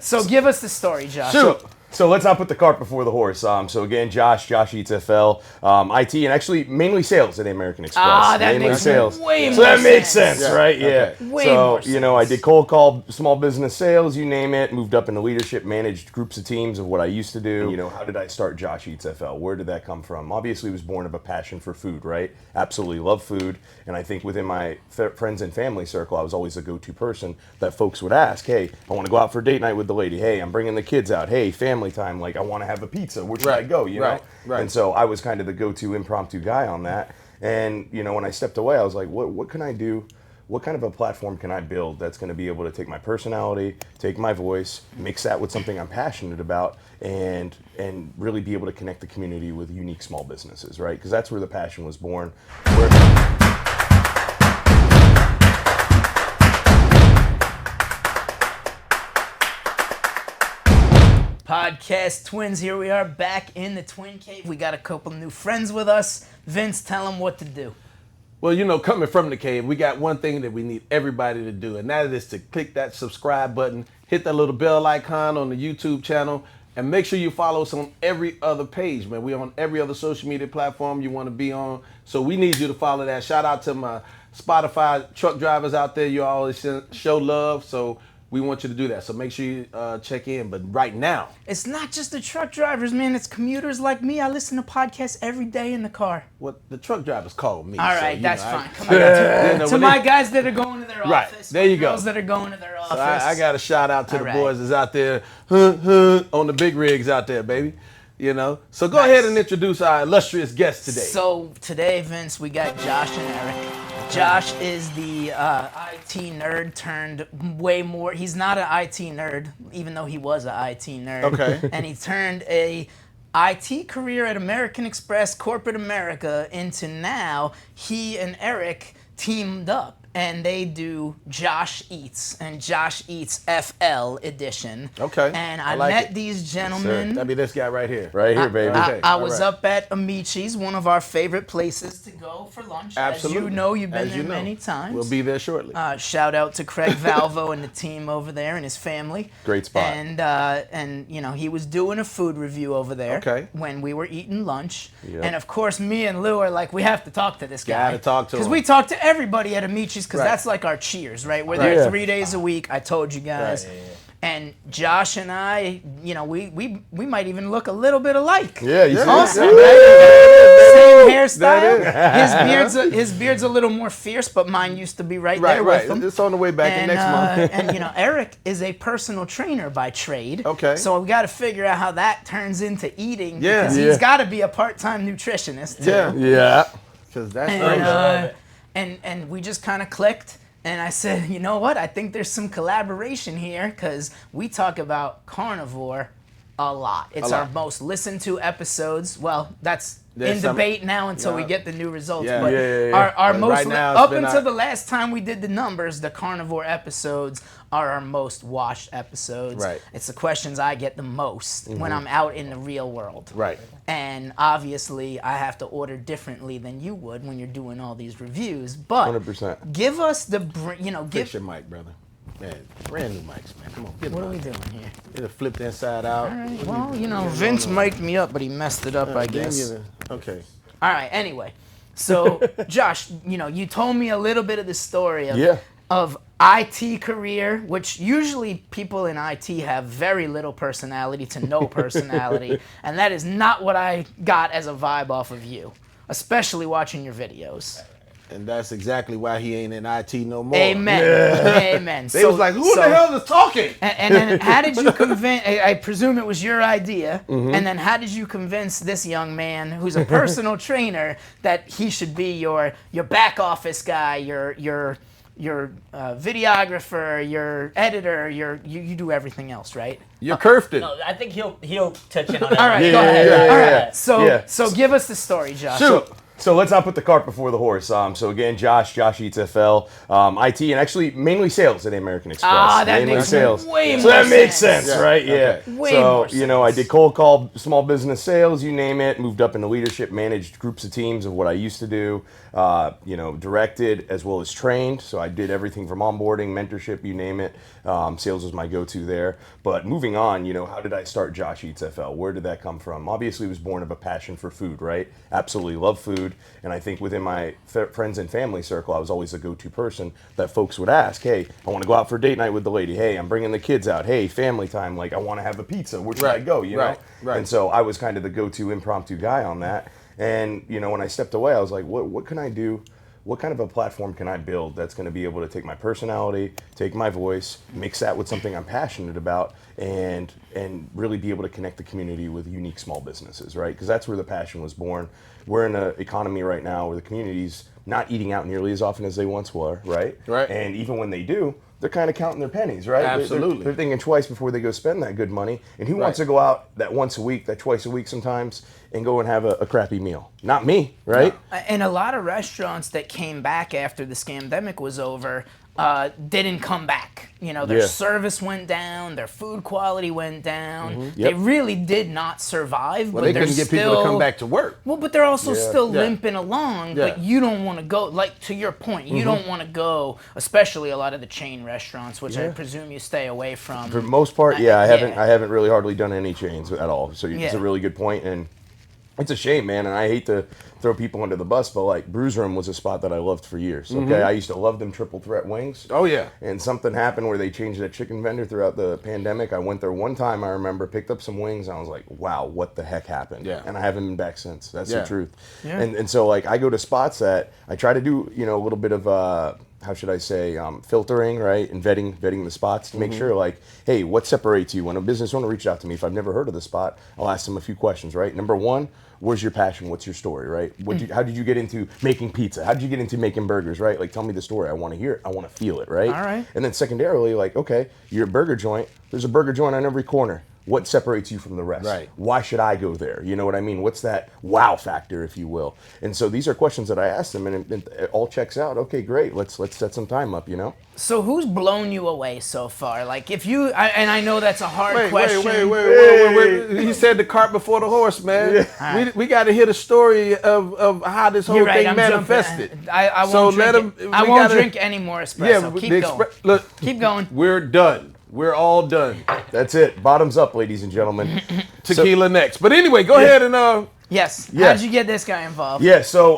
So give us the story, Josh. So let's not put the cart before the horse. So again, Josh Eats FL, IT, and actually mainly sales at American Express. Ah, that mainly makes sales. way more So that makes sense. sense, right? Yeah. Okay. Way So more I sense. did cold call, small business sales, you name it. Moved up into leadership, managed groups of teams of what I used to do. How did I start Josh Eats FL? Where did that come from? Obviously, it was born of a passion for food, right? Absolutely love food, and I think within my friends and family circle, I was always the go-to person that folks would ask. Hey, I want to go out for date night with the lady. Hey, I'm bringing the kids out. Hey, family time. Like, I want to have a pizza. Where should I go? You know? Right. And so I was kind of the go-to impromptu guy on that. And when I stepped away, I was like, what can I do? What kind of a platform can I build that's going to be able to take my personality, take my voice, mix that with something I'm passionate about, and really be able to connect the community with unique small businesses, right? Because that's where the passion was born. Podcast twins, here we are back in the Twin Cave. We got a couple new friends with us. Vince, tell them what to do. Well, coming from the cave, we got one thing that we need everybody to do, and that is to click that subscribe button, hit that little bell icon on the YouTube channel, and make sure you follow us on every other page, man. We're on every other social media platform you want to be on, so we need you to follow that. Shout out to my Spotify truck drivers out there. You always show love, so we want you to do that. So make sure you check in. But right now, it's not just the truck drivers, man. It's commuters like me. I listen to podcasts every day in the car. What the truck drivers call me. All right, so, that's fine. Come on. To my guys that are going to their right, office. there you go. Girls that are going to their office. So I got a shout out to the boys that's out there on the big rigs out there, baby. So go ahead and introduce our illustrious guest today. So today, Vince, we got Josh and Eric. Josh is the IT nerd turned way more. He's not an IT nerd, even though he was an IT nerd. Okay. And he turned a IT career at American Express, corporate America, into now he and Eric teamed up. And they do Josh Eats and Josh Eats FL edition. Okay. And I like met it. these gentlemen. That'd be this guy right here. Right here, baby. I was up at Amici's, one of our favorite places to go for lunch. Absolutely. As you know, you've been As there you know. many times. We'll be there shortly. Shout out to Craig Valvo and the team over there and his family. Great spot. And he was doing a food review over there when we were eating lunch. Yep. And of course, me and Lou are like, we have to talk to this guy. Gotta talk to him. Because we talk to everybody at Amici's because that's like our cheers, right? We're there 3 days a week. I told you guys. Right. And Josh and I, we might even look a little bit alike. Yeah, you see Awesome, that? same hairstyle. His beard's a little more fierce, but mine used to be right there with him. It's on the way back in next month. And Eric is a personal trainer by trade. Okay. So we got to figure out how that turns into eating. Yeah. Because he's got to be a part-time nutritionist too. Yeah. Yeah. Because that's And we just kind of clicked. And I said, you know what? I think there's some collaboration here because we talk about carnivore a lot. It's our most listened to episodes. Well, that's in debate now until we get the new results. Yeah. But our most right now, up until the last time we did the numbers, the carnivore episodes are our most watched episodes. Right. It's the questions I get the most when I'm out in the real world. Right. And obviously, I have to order differently than you would when you're doing all these reviews. But 100%. give us the, Fix your mic, brother. Man, brand new mics, man. Come on, get What are we doing here? It'll flip the inside out. All right. Well, Vince mic'd me up, but he messed it up, I guess. Okay. All right. Anyway, so Josh, you told me a little bit of the story of IT career, which usually people in IT have very little personality to no personality, and that is not what I got as a vibe off of you, especially watching your videos. And that's exactly why he ain't in IT no more. Amen. Yeah. Amen. They was like, who the hell is talking? And then how did you convince, I presume it was your idea, and then how did you convince this young man who's a personal trainer that he should be your back office guy, your videographer, your editor, you do everything else, right? You're curved it. No, I think he'll touch in on that. All right, Yeah, go ahead. yeah, All yeah, right. So give us the story, Josh. Shoot. So let's not put the cart before the horse. So again, Josh Eats FL, IT, and actually mainly sales at American Express. Ah, that mainly makes sales. way So more that makes sense. sense, right? Yeah. Way So more sense. I did cold call, small business sales, you name it. Moved up into leadership, managed groups of teams of what I used to do. directed as well as trained. So I did everything from onboarding, mentorship, you name it. Sales was my go-to there. But moving on, how did I start Josh Eats FL? Where did that come from? Obviously, it was born of a passion for food, right? Absolutely love food. And I think within my friends and family circle, I was always the go-to person that folks would ask, hey, I want to go out for date night with the lady. Hey, I'm bringing the kids out. Hey, family time. Like, I want to have a pizza. Where should I go? Right. And so I was kind of the go-to impromptu guy on that. And, when I stepped away, I was like, what can I do? What kind of a platform can I build that's going to be able to take my personality, take my voice, mix that with something I'm passionate about, and really be able to connect the community with unique small businesses, right? Because that's where the passion was born. We're in an economy right now where the community's not eating out nearly as often as they once were, right? Right. And even when they do, they're kind of counting their pennies, right? Absolutely. They're thinking twice before they go spend that good money. And who wants to go out that once a week, that twice a week sometimes, and go and have a crappy meal? Not me, right? And a lot of restaurants that came back after the scamdemic was over didn't come back. Their service went down, their food quality went down. Yep. They really did not survive. Well, but they couldn't get people to come back to work. Well, but they're also still limping along. Yeah. But you don't want to go, like to your point, you don't want to go, especially a lot of the chain restaurants, which I presume you stay away from. For the most part, I haven't really hardly done any chains at all. So it's a really good point, and it's a shame, man. And I hate to throw people under the bus, but like Brews Room was a spot that I loved for years. Okay, I used to love them triple threat wings. Oh yeah. And something happened where they changed that chicken vendor throughout the pandemic. I went there one time, I remember, picked up some wings, and I was like, wow, what the heck happened? Yeah. And I haven't been back since. That's the truth. Yeah. And so like I go to spots that I try to do, a little bit of how should I say, filtering, right, and vetting the spots to make sure, like, hey, what separates you? When a business owner reaches out to me, if I've never heard of the spot, I'll ask them a few questions, right? Number one, where's your passion? What's your story, right? How did you get into making pizza? How did you get into making burgers, right? Like, tell me the story. I want to hear it. I want to feel it, right? All right. And then secondarily, like, okay, you're a burger joint. There's a burger joint on every corner. What separates you from the rest? Right. Why should I go there? You know what I mean? What's that wow factor, if you will? And so these are questions that I ask them, and it all checks out. Okay, great. Let's set some time up. So who's blown you away so far? Like if you, and I know that's a hard question. Wait. He said the cart before the horse, man. Yeah. We got to hear the story of how this whole thing manifested. I won't drink any more espresso. Keep going. Look, keep going. We're done. We're all done. That's it. Bottoms up, ladies and gentlemen. Tequila next. But anyway, go ahead and Yes. How did you get this guy involved? Yeah, so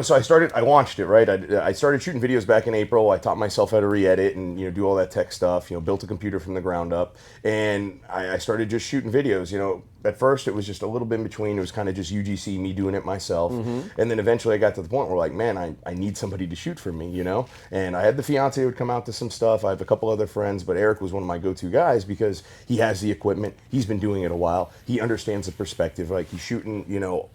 so I launched it, right? I started shooting videos back in April. I taught myself how to re-edit and do all that tech stuff. Built a computer from the ground up, and I started just shooting videos. At first it was just a little bit in between. It was kind of just UGC, me doing it myself, and then eventually I got to the point where like, man, I need somebody to shoot for me, And I had the fiance who would come out to some stuff. I have a couple other friends, but Eric was one of my go-to guys because he has the equipment. He's been doing it a while. He understands the perspective. Like he's shooting,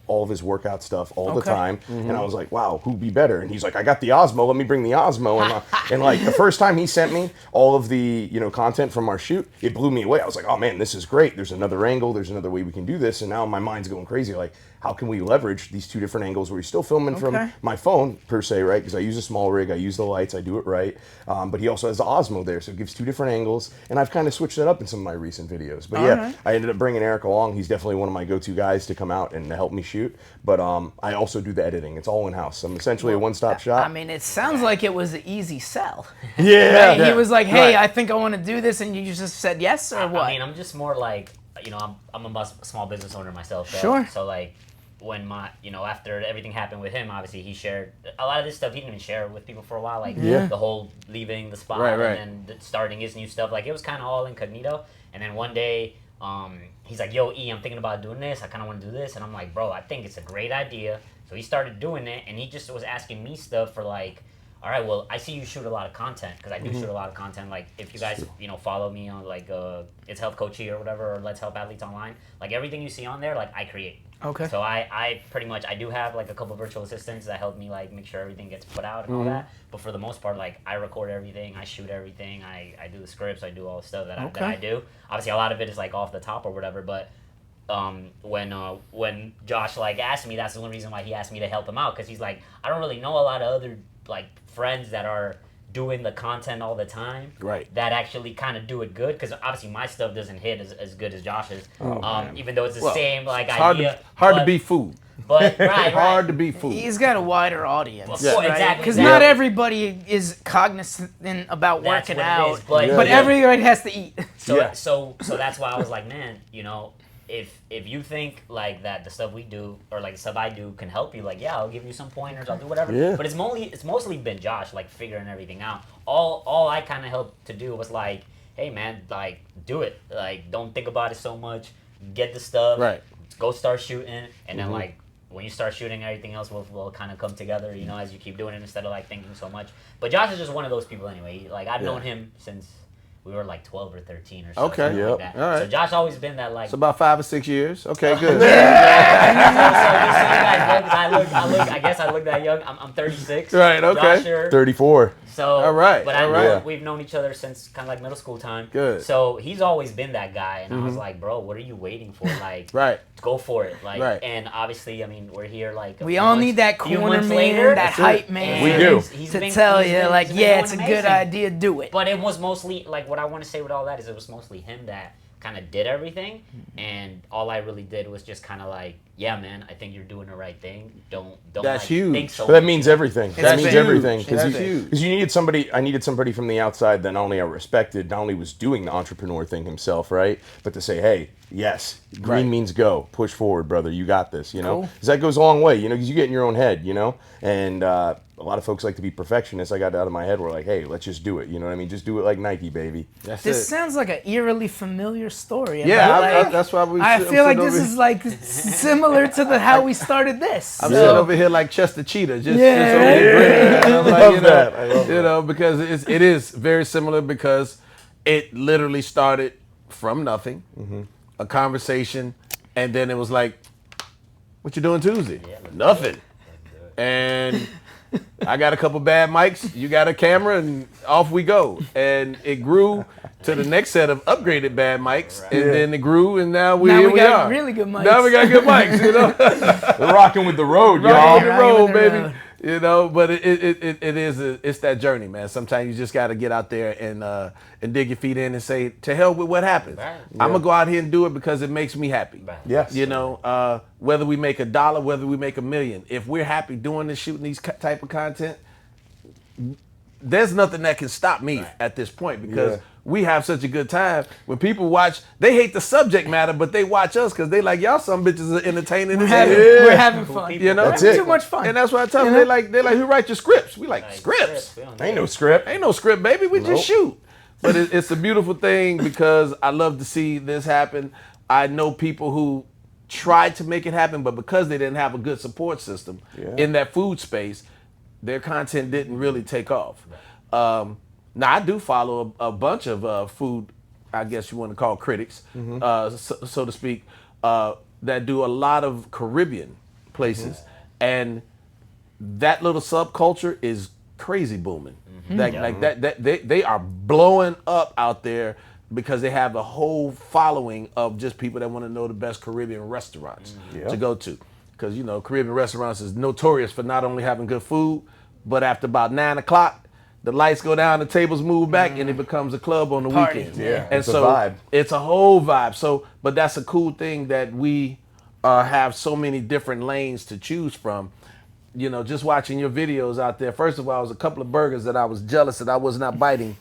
all of his workout stuff all the time. And I was like, wow, who'd be better? And he's like, I got the Osmo. Let me bring the Osmo. And like the first time he sent me all of the content from our shoot, it blew me away. I was like, oh man, this is great. There's another angle. There's another way we can do this. And now my mind's going crazy. Like, how can we leverage these two different angles where he's still filming from my phone per se, right? Because I use a small rig, I use the lights, I do it right. But he also has the Osmo there, so it gives two different angles. And I've kind of switched that up in some of my recent videos. But I ended up bringing Eric along. He's definitely one of my go-to guys to come out and to help me shoot. But I also do the editing. It's all in-house. I'm essentially a one-stop shop. I mean, it sounds like it was an easy sell. Yeah. Right? He was like, hey, I think I want to do this, and you just said yes, or what? I mean, I'm just more like, I'm a small business owner myself. So, sure. So like, when my, after everything happened with him, obviously he shared a lot of this stuff. He didn't even share with people for a while, like the whole leaving the spot and then starting his new stuff. Like it was kind of all incognito. And then one day, he's like, "Yo, E, I'm thinking about doing this. I kind of want to do this." And I'm like, "Bro, I think it's a great idea." So he started doing it, and he just was asking me stuff for like, all right, well, I see you shoot a lot of content, because I do shoot a lot of content. Like, if you guys, follow me on, like, It's Health Coaching or whatever, or Let's Help Athletes Online, like, everything you see on there, like, I create. Okay. So I pretty much, I do have, like, a couple virtual assistants that help me, like, make sure everything gets put out and all that. But for the most part, like, I record everything, I shoot everything, I do the scripts, I do all the stuff that I do. Obviously, a lot of it is, like, off the top or whatever, but when Josh, like, asked me, that's the only reason why he asked me to help him out, because he's like, I don't really know a lot of other, like, friends that are doing the content all the time, right, that actually kind of do it good. Because obviously my stuff doesn't hit as good as Josh's, even though it's the same like idea. Hard to beat food. But right. Hard to beat food. He's got a wider audience, yeah. right? Exactly. Because not everybody is cognizant about That's working what it out, is, but everybody has to eat. So that's why I was like, man, if you think like that the stuff we do or like the stuff I do can help you, like I'll give you some pointers, I'll do whatever. Yeah. But it's mostly been Josh like figuring everything out. All I kind of helped to do was like, hey man, like do it, like don't think about it so much, get the stuff, right, go start shooting, and then like when you start shooting, everything else will kind of come together, as you keep doing it instead of like thinking so much. But Josh is just one of those people anyway. Like I've known him since we were like 12 or 13 or something. Okay, like that. All right. So Josh always been that like. It's about 5 or 6 years. Okay, good. I guess I look that young. I'm 36. Right. Okay. Josh, 34. So. All right. But I know we've known each other since kind of like middle school time. Good. So he's always been that guy, and I was like, bro, what are you waiting for? Like, right. Go for it. Like, right. And obviously, I mean, we're here like. We all need that corner man, that hype man. We do. To tell you, like, it's a good idea, do it. But it was mostly, like, what I want to say with all that is it was mostly him that kind of did everything, and all I really did was just kind of like, yeah, man, I think you're doing the right thing. Don't. That's like, huge. Think so But that means everything. That means everything. That's huge. Because you needed somebody. I needed somebody from the outside that not only I respected, not only was doing the entrepreneur thing himself, right, but to say, hey, yes, green means go, push forward, brother. You got this. Because that goes a long way. Because you get in your own head. And a lot of folks like to be perfectionists. I got out of my head. We're like, hey, let's just do it. You know what I mean? Just do it like Nike, baby. This sounds like an eerily familiar story. Yeah, that's why we. I feel like this is like similar to how we started this. I'm sitting over here like Chester Cheetah, just over here grinning. I'm like, I love that. Because it is very similar because it literally started from nothing, a conversation, and then it was like, "What you doing Tuesday?" Nothing. And I got a couple bad mics, you got a camera, and off we go. And it grew to the next set of upgraded bad mics, and then it grew, and now we got are. really good mics. Now we got good mics, We're rocking with the road, y'all. Rocking the road, baby. But it's that journey, man. Sometimes you just got to get out there and dig your feet in and say, to hell with what happens. Right. I'm gonna go out here and do it because it makes me happy. Right. Yes. Whether we make $1, whether we make $1 million, if we're happy doing this, shooting these type of content, there's nothing that can stop me at this point because we have such a good time. When people watch, they hate the subject matter, but they watch us because they like, y'all some bitches are entertaining. We're having fun. That's it. Too much fun. And that's what I tell them. They like, who write your scripts? We like scripts. Ain't no script. Ain't no script, baby. We just shoot. But it's a beautiful thing because I love to see this happen. I know people who tried to make it happen, but because they didn't have a good support system in that food space, their content didn't really take off. Now, I do follow a bunch of food, I guess you want to call critics, so to speak, that do a lot of Caribbean places. And that little subculture is crazy booming. They are blowing up out there because they have a whole following of just people that want to know the best Caribbean restaurants to go to. Because, Caribbean restaurants is notorious for not only having good food, but after about 9 o'clock, the lights go down, the tables move back, and it becomes a club on the weekends. Yeah, and it's a vibe. It's a whole vibe. So, but that's a cool thing that we have so many different lanes to choose from. Just watching your videos out there. First of all, it was a couple of burgers that I was jealous that I was not biting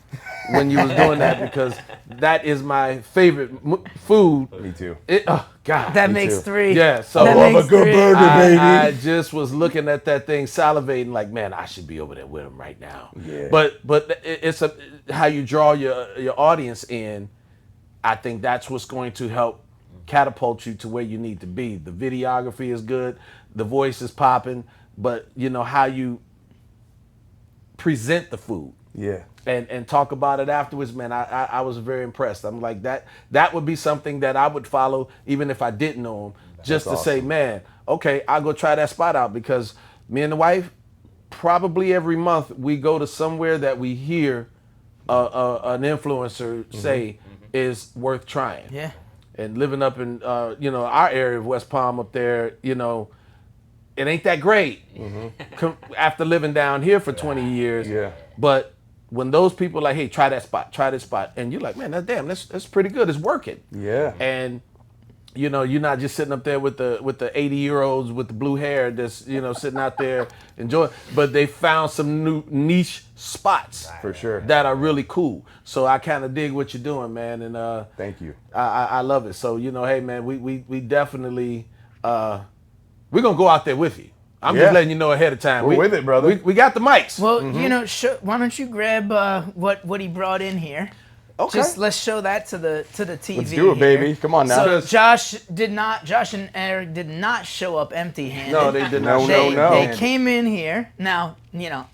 when you was doing that because that is my favorite food. Me too. Oh God, that makes 3. Yeah, so that love a good burger, baby. I just was looking at that thing, salivating, like, man, I should be over there with him right now. Yeah. But it's how you draw your audience in. I think that's what's going to help catapult you to where you need to be. The videography is good, the voice is popping, but how you present the food. Yeah. And talk about it afterwards, man. I was very impressed. I'm like, that would be something that I would follow even if I didn't know him. Just to say, man, okay, I'll go try that spot out because me and the wife, probably every month we go to somewhere that we hear an influencer say is worth trying. Yeah. And living up in our area of West Palm up there, it ain't that great after living down here for 20 years. Yeah. But when those people are like, hey, try this spot, and you're like, man, that's pretty good. It's working. Yeah. And you know, you're not just sitting up there with the 80-year-olds with the blue hair that's, you know, sitting out there enjoying, but they found some new niche spots for sure that are really cool. So I kind of dig what you're doing, man. And thank you. I love it. So, you know, hey man, we definitely we're gonna go out there with you. I'm just letting you know ahead of time. We're with it, brother. We got the mics. Well, you know, why don't you grab what he brought in here? Okay. Just let's show that to the TV. Let's do it, here. baby. Come on now. So Josh and Eric did not show up empty-handed. No, they did not. No. They came in here. Now, you know,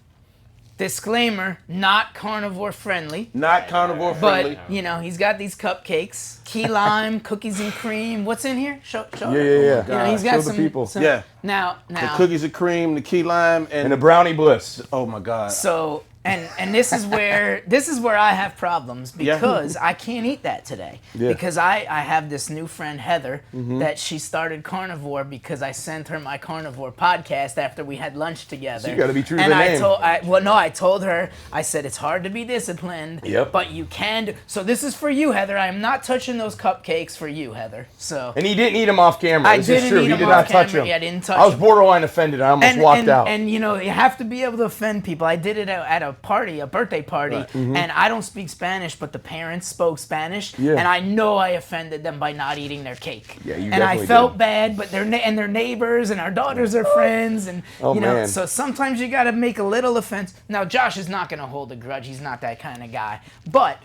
disclaimer, not carnivore friendly. Not carnivore friendly. But, you know, he's got these cupcakes, key lime, cookies and cream. What's in here? Show Yeah. You know, he's got Show some the people. Yeah. Now. The cookies and cream, the key lime, And a brownie bliss. oh my God. So, and this is where I have problems because I can't eat that today. Yeah. Because I have this new friend Heather that she started carnivore because I sent her my carnivore podcast after we had lunch together. So you gotta be true to and the name. I told her, I said it's hard to be disciplined, but you can. So this is for you, Heather. I am not touching those cupcakes for you, Heather. So. And he didn't eat them off camera. This is true. He did not touch them. Yeah, I didn't touch I was them. borderline offended. I almost walked out. And you know, you have to be able to offend people. I did it at a party, a birthday party, and I don't speak Spanish, but the parents spoke Spanish, and I know I offended them by not eating their cake. Yeah, you and I definitely felt did. bad, but they're neighbors, and our daughters are friends, and you know, man. so sometimes you got to make a little offense. Now, Josh is not going to hold a grudge. He's not that kind of guy, but.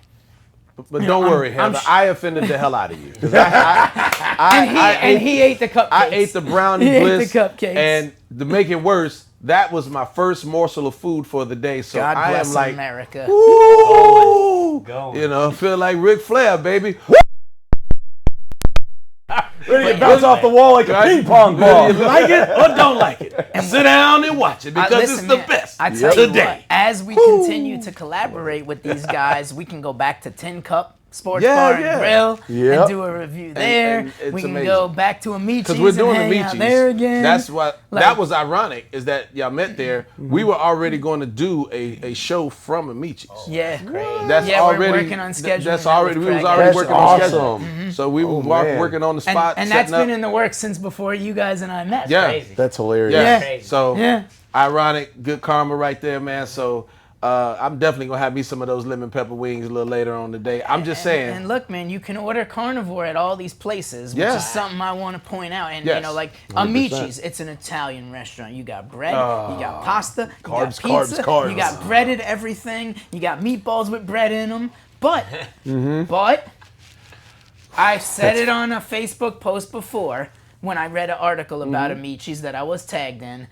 But don't worry, Heather. I offended the hell out of you. And he ate the cupcakes. I ate the brownie He ate bliss. the cupcakes. And to make it worse, that was my first morsel of food for the day. So God I bless am like, America. woo! Going. You know, feel like Ric Flair, baby. Ready to bounce off the wall like a ping pong ball. You like it or don't like it? And sit down and watch it because Listen, it's the man, best I tell you today. what, as we continue to collaborate with these guys, we can go back to Tin Cup Sports Bar and Grill and do a review there. And it's we can amazing. go back to Amici's Because we're doing the and hang out Michis. there again. That's what Like- that was ironic is that y'all met there. We were already going to do a show from Amici's. Yeah, That's yeah, already we're working on scheduling. That's that already with we was Craig. already That's working on schedule. awesome. So we were man. working on the spot. And that's setting been up. in the works since before you guys and I met. Yeah. Crazy. That's hilarious. Yeah. Crazy. So Yeah. ironic, good karma right there, man. So I'm definitely gonna have me some of those lemon pepper wings a little later on today. I'm just saying. And look, man, you can order carnivore at all these places, which Yeah. is something I want to point out. And Yes. you know, like 100%. Amici's, it's an Italian restaurant. You got bread, you got pasta, you Carbs, got pizza, carbs. you got breaded everything, you got meatballs with bread in them. But, I said it on a Facebook post before when I read an article about Amici's that I was tagged in.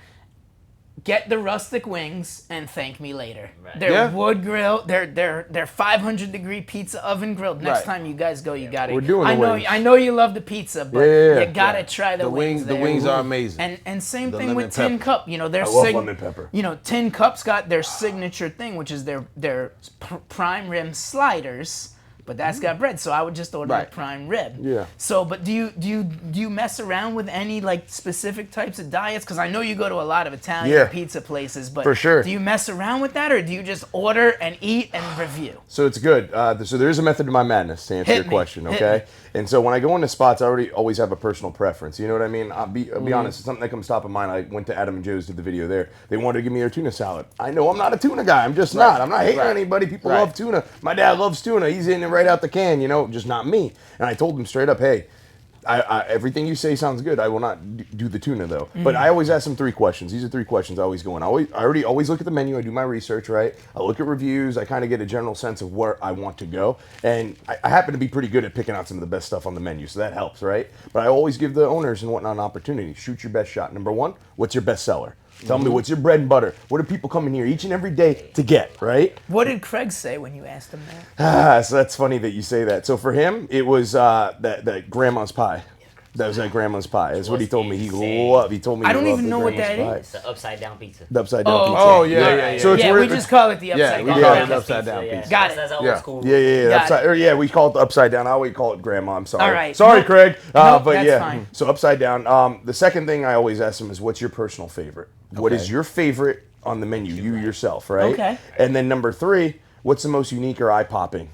Get the rustic wings and thank me later. Right. They're Yeah. wood grill. They're 500-degree pizza oven grilled. Next Right. time you guys go, you gotta. We're doing the wings. I know you love the pizza, but Yeah. you gotta try the wings. The there. wings are amazing. And same The thing lemon with Tin pepper. Cup. You know, their I love lemon pepper. You know, Tin Cup's got their signature thing, which is their prime rim sliders. But that's got bread, so I would just order Right. the prime rib. Yeah. So, but do you mess around with any like specific types of diets? Because I know you go to a lot of Italian pizza places, but For sure. do you mess around with that, or do you just order and eat and review? So it's good. So there is a method to my madness to answer Hit your me. question, Hit okay? me. And so when I go into spots, I always have a personal preference. You know what I mean? I'll be honest. It's something that comes top of mind. I went to Adam and Joe's, did the video there. They wanted to give me their tuna salad. I know I'm not a tuna guy. I'm just not. I'm not hating on anybody. People love tuna. My dad loves tuna. He's eating it right out the can. You know, just not me. And I told him straight up, hey. Everything you say sounds good. I will not do the tuna though. But I always ask them 3 questions. These are 3 questions I always go in. I always look at the menu. I do my research, right? I look at reviews. I kind of get a general sense of where I want to go. And I happen to be pretty good at picking out some of the best stuff on the menu, so that helps, right? But I always give the owners and whatnot an opportunity. Shoot your best shot. Number 1, what's your best seller? Tell me what's your bread and butter. What do people come in here each and every day to get, right? What did Craig say when you asked him that? So that's funny that you say that. So for him, it was that grandma's pie. That was that grandma's pie. That's what he told me. He loved. He told me. I don't he even loved know the what grandma's that pie. is. The upside down pizza. The upside down pizza. Oh yeah. So it's Yeah, where we just call it the upside we down. call it pizza. the upside down pizza. Got it. That's old Yeah. school. Yeah. Got Upside, it. or yeah, we call it the upside down. I always call it grandma. I'm sorry. All right. Sorry, Nope. Craig. Nope, But that's yeah. fine. So upside down. The second thing I always ask them is, what's your personal favorite? What is your favorite on the menu? You yourself, right? Okay. And then number 3. what's the most unique or eye-popping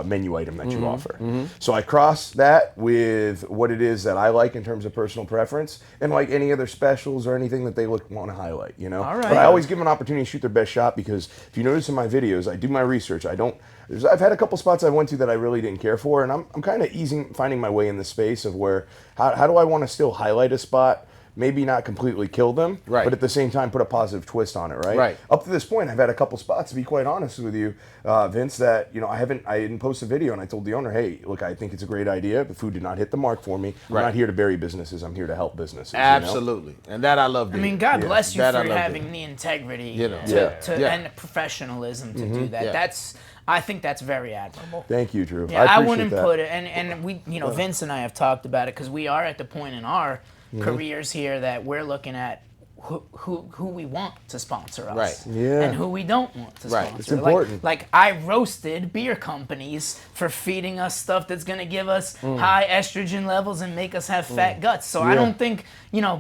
menu item that you offer? So I cross that with what it is that I like in terms of personal preference, and like any other specials or anything that they want to highlight, you know? All right. But I always give them an opportunity to shoot their best shot, because if you notice in my videos, I do my research. I've had a couple spots I went to that I really didn't care for, and I'm kind of finding my way in the space of where, how do I want to still highlight a spot, maybe not completely kill them, but at the same time put a positive twist on it, right? Up to this point, I've had a couple spots, to be quite honest with you, Vince, that I didn't post a video, and I told the owner, hey, look, I think it's a great idea. The food did not hit the mark for me. I'm not here to bury businesses. I'm here to help businesses. Absolutely, and that I love. I mean, God bless you for having the integrity and the professionalism to do that. I think that's very admirable. Thank you, Drew. Yeah, I wouldn't put it, and we, Vince and I have talked about it, because we are at the point in our careers here that we're looking at who we want to sponsor us, and who we don't want to sponsor. It's important. Like I roasted beer companies for feeding us stuff that's going to give us high estrogen levels and make us have fat guts. So I don't think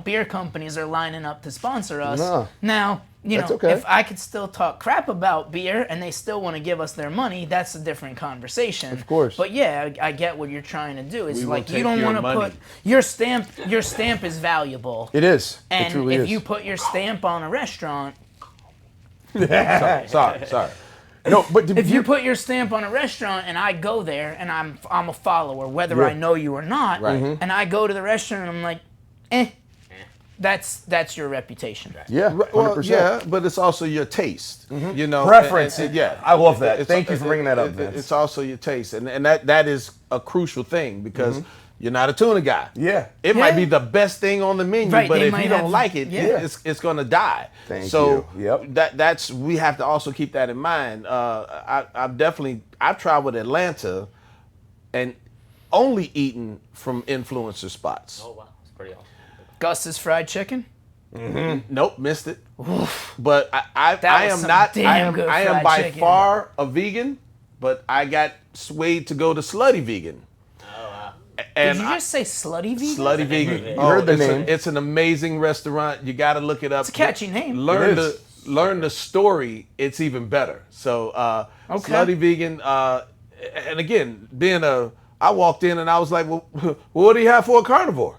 beer companies are lining up to sponsor us. No. Now, if I could still talk crap about beer and they still want to give us their money, that's a different conversation. Of course. But yeah, I get what you're trying to do. It's like you don't want to put your stamp. Your stamp is valuable. It is. And it truly if is. you put your stamp on a restaurant, sorry. No, but if you put your stamp on a restaurant and I go there and I'm a follower, whether I know you or not, and I go to the restaurant and I'm like, that's your reputation. Yeah, 100%. Well, yeah, but it's also your taste, preference. I love that. Thank you for bringing that up, Vince. It's also your taste, and that is a crucial thing, because you're not a tuna guy. Yeah, it might be the best thing on the menu, but if you don't like it, it's going to die. Thank you. That's we have to also keep that in mind. I've traveled Atlanta, and only eaten from influencer spots. Oh wow, that's pretty awesome. Gus's fried chicken. Nope, missed it. But I am by far a vegan, but I got swayed to go to Slutty Vegan. Oh wow! And did you just say Slutty Vegan? Slutty Vegan. You heard the name. It's an amazing restaurant. You got to look it up. It's a catchy name. Learn the story. It's even better. So Slutty Vegan. And again, I walked in and I was like, well, what do you have for a carnivore?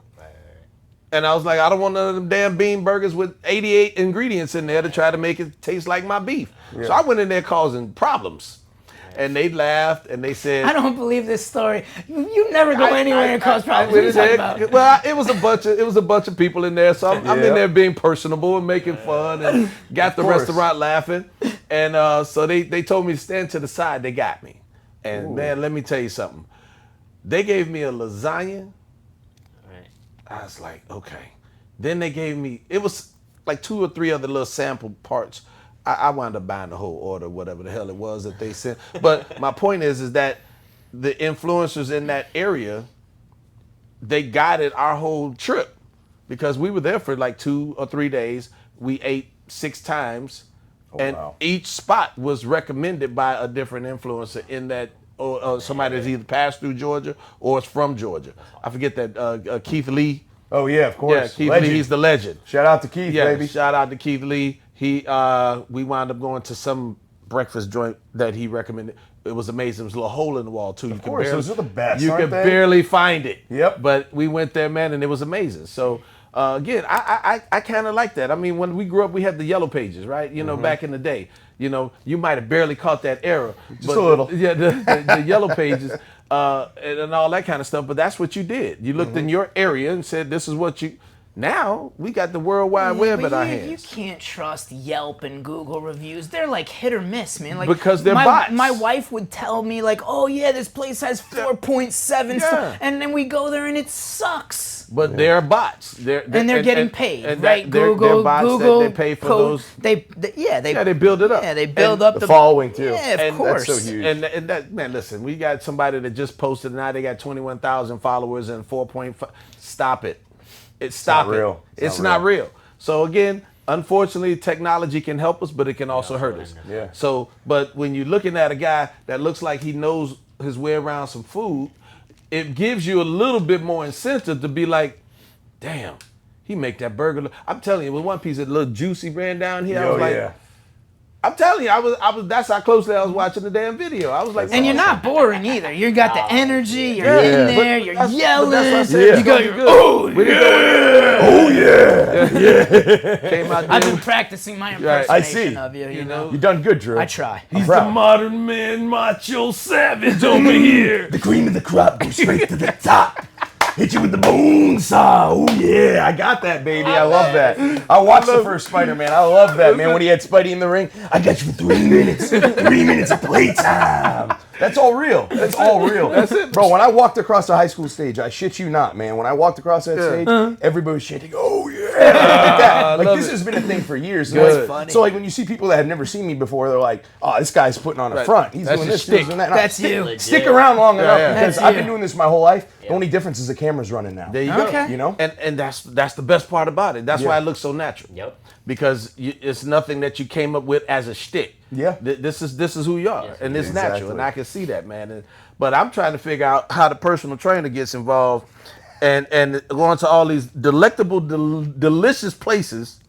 And I was like, I don't want none of them damn bean burgers with 88 ingredients in there to try to make it taste like my beef. So I went in there causing problems. And they laughed and they said, I don't believe this story. You never go anywhere and cause problems. Well, it was a bunch of people in there. So I'm in there being personable and making fun and got the restaurant laughing. And so they told me to stand to the side. They got me. And man, let me tell you something. They gave me a lasagna. I was like, okay. Then they gave me, it was like 2 or 3 other little sample parts. I wound up buying the whole order, whatever the hell it was that they sent. But my point is that the influencers in that area, they guided our whole trip, because we were there for like 2 or 3 days. We ate 6 times, each spot was recommended by a different influencer in that, or somebody that's either passed through Georgia or is from Georgia. I forget that Keith Lee. Oh yeah, of course. Yeah, Keith Lee, he's the legend. Shout out to Keith, baby. Shout out to Keith Lee. We wound up going to some breakfast joint that he recommended. It was amazing. There was a little hole in the wall too. Of course, those are the best. You could barely find it. Yep. But we went there, man, and it was amazing. So again, I kind of like that. I mean, when we grew up, we had the yellow pages, right? Back in the day. You might have barely caught that era. Just a little. Yeah, the yellow pages and all that kind of stuff. But that's what you did. You looked in your area and said, this is what you... Now, we got the World Wide Web at our hands. You can't trust Yelp and Google reviews. They're like hit or miss, man. Like, because they're bots. My wife would tell me, like, oh, yeah, this place has 4.7 stars. And then we go there and it sucks. But they're bots. They're getting paid, right? Google, they're bots Google, that they pay for those. They build it up. Yeah, they build up the following, too. Yeah, of course. That's so huge. And that, man, listen, we got somebody that just posted, now they got 21,000 followers and 4.5. Stop it. It's not real. It's not real. So again, unfortunately, technology can help us, but it can also hurt us. Yeah. So, but when you're looking at a guy that looks like he knows his way around some food, it gives you a little bit more incentive to be like, damn, he make that burger. I'm telling you, with one piece of little juicy ran down here, I was like, I'm telling you, I was. That's how closely I was watching the damn video. I was like, and you're not boring either. You got the energy. You're Yeah. in there. You're yelling. But that's what I said. You go. Oh yeah. Came out I've there. been practicing my I impersonation see. of you. You know. You done good, Drew. I try. He's proud. the modern man, macho savage over here. The cream of the crop goes straight to the top. Hit you with the bone saw. Oh yeah, I got that, baby. I love that. I watched the first Spider-Man. I love that, man. When he had Spidey in the ring, I got you for 3 minutes. 3 minutes of playtime. That's all real. That's all real. That's it. Bro, when I walked across the high school stage, I shit you not, man. When I walked across that stage, everybody was chanting, "Oh yeah!" Like that. Like this has been a thing for years. Good. Like, so like when you see people that have never seen me before, they're like, "Oh, this guy's putting on a front. He's That's doing his this, he's shtick. doing that." That's you. Stick around long enough yeah. because That's I've you. been doing this my whole life. The only difference is the camera's running now. There you go. Okay. You know? And that's the best part about it. That's why Yeah. it looks so natural. Yep. Because it's nothing that you came up with as a shtick. Yeah. This is who you are, Yes. and it's Exactly. natural, and I can see that, man. But I'm trying to figure out how the personal trainer gets involved, and going to all these delectable, delicious places.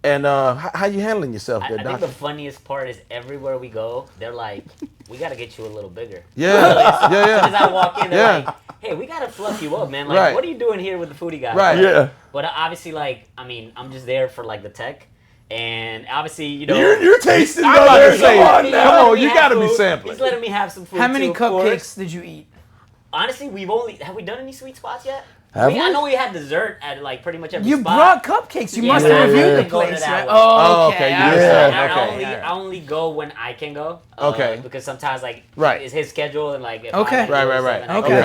And how you handling yourself there, I think doctor? the funniest part is everywhere we go, they're like, "We got to get you a little bigger." Yeah, As soon as I walk in, they're Yeah. like, "Hey, we got to fluff you up, man. Like, Right. what are you doing here with the foodie guy?" Right. Yeah. But obviously, like, I mean, I'm just there for like the tech, and obviously, you know, You're tasting, I'm about brother. to say, Come on he's now. come letting on, me you have gotta be food. sampling. He's letting me have some food. How many too, of course. cupcakes did you eat? Honestly, have we done any sweet spots yet? Have we? I know we had dessert at like pretty much every You spot. brought cupcakes. You Yeah, must but have I reviewed haven't the gone to place, that right? one. Oh, okay, okay. you I were understand. saying, I, okay. I only go when I can go. Okay. Because sometimes like Right. it's his schedule and like if Okay. I gotta go Right, or right. something, I Okay. go.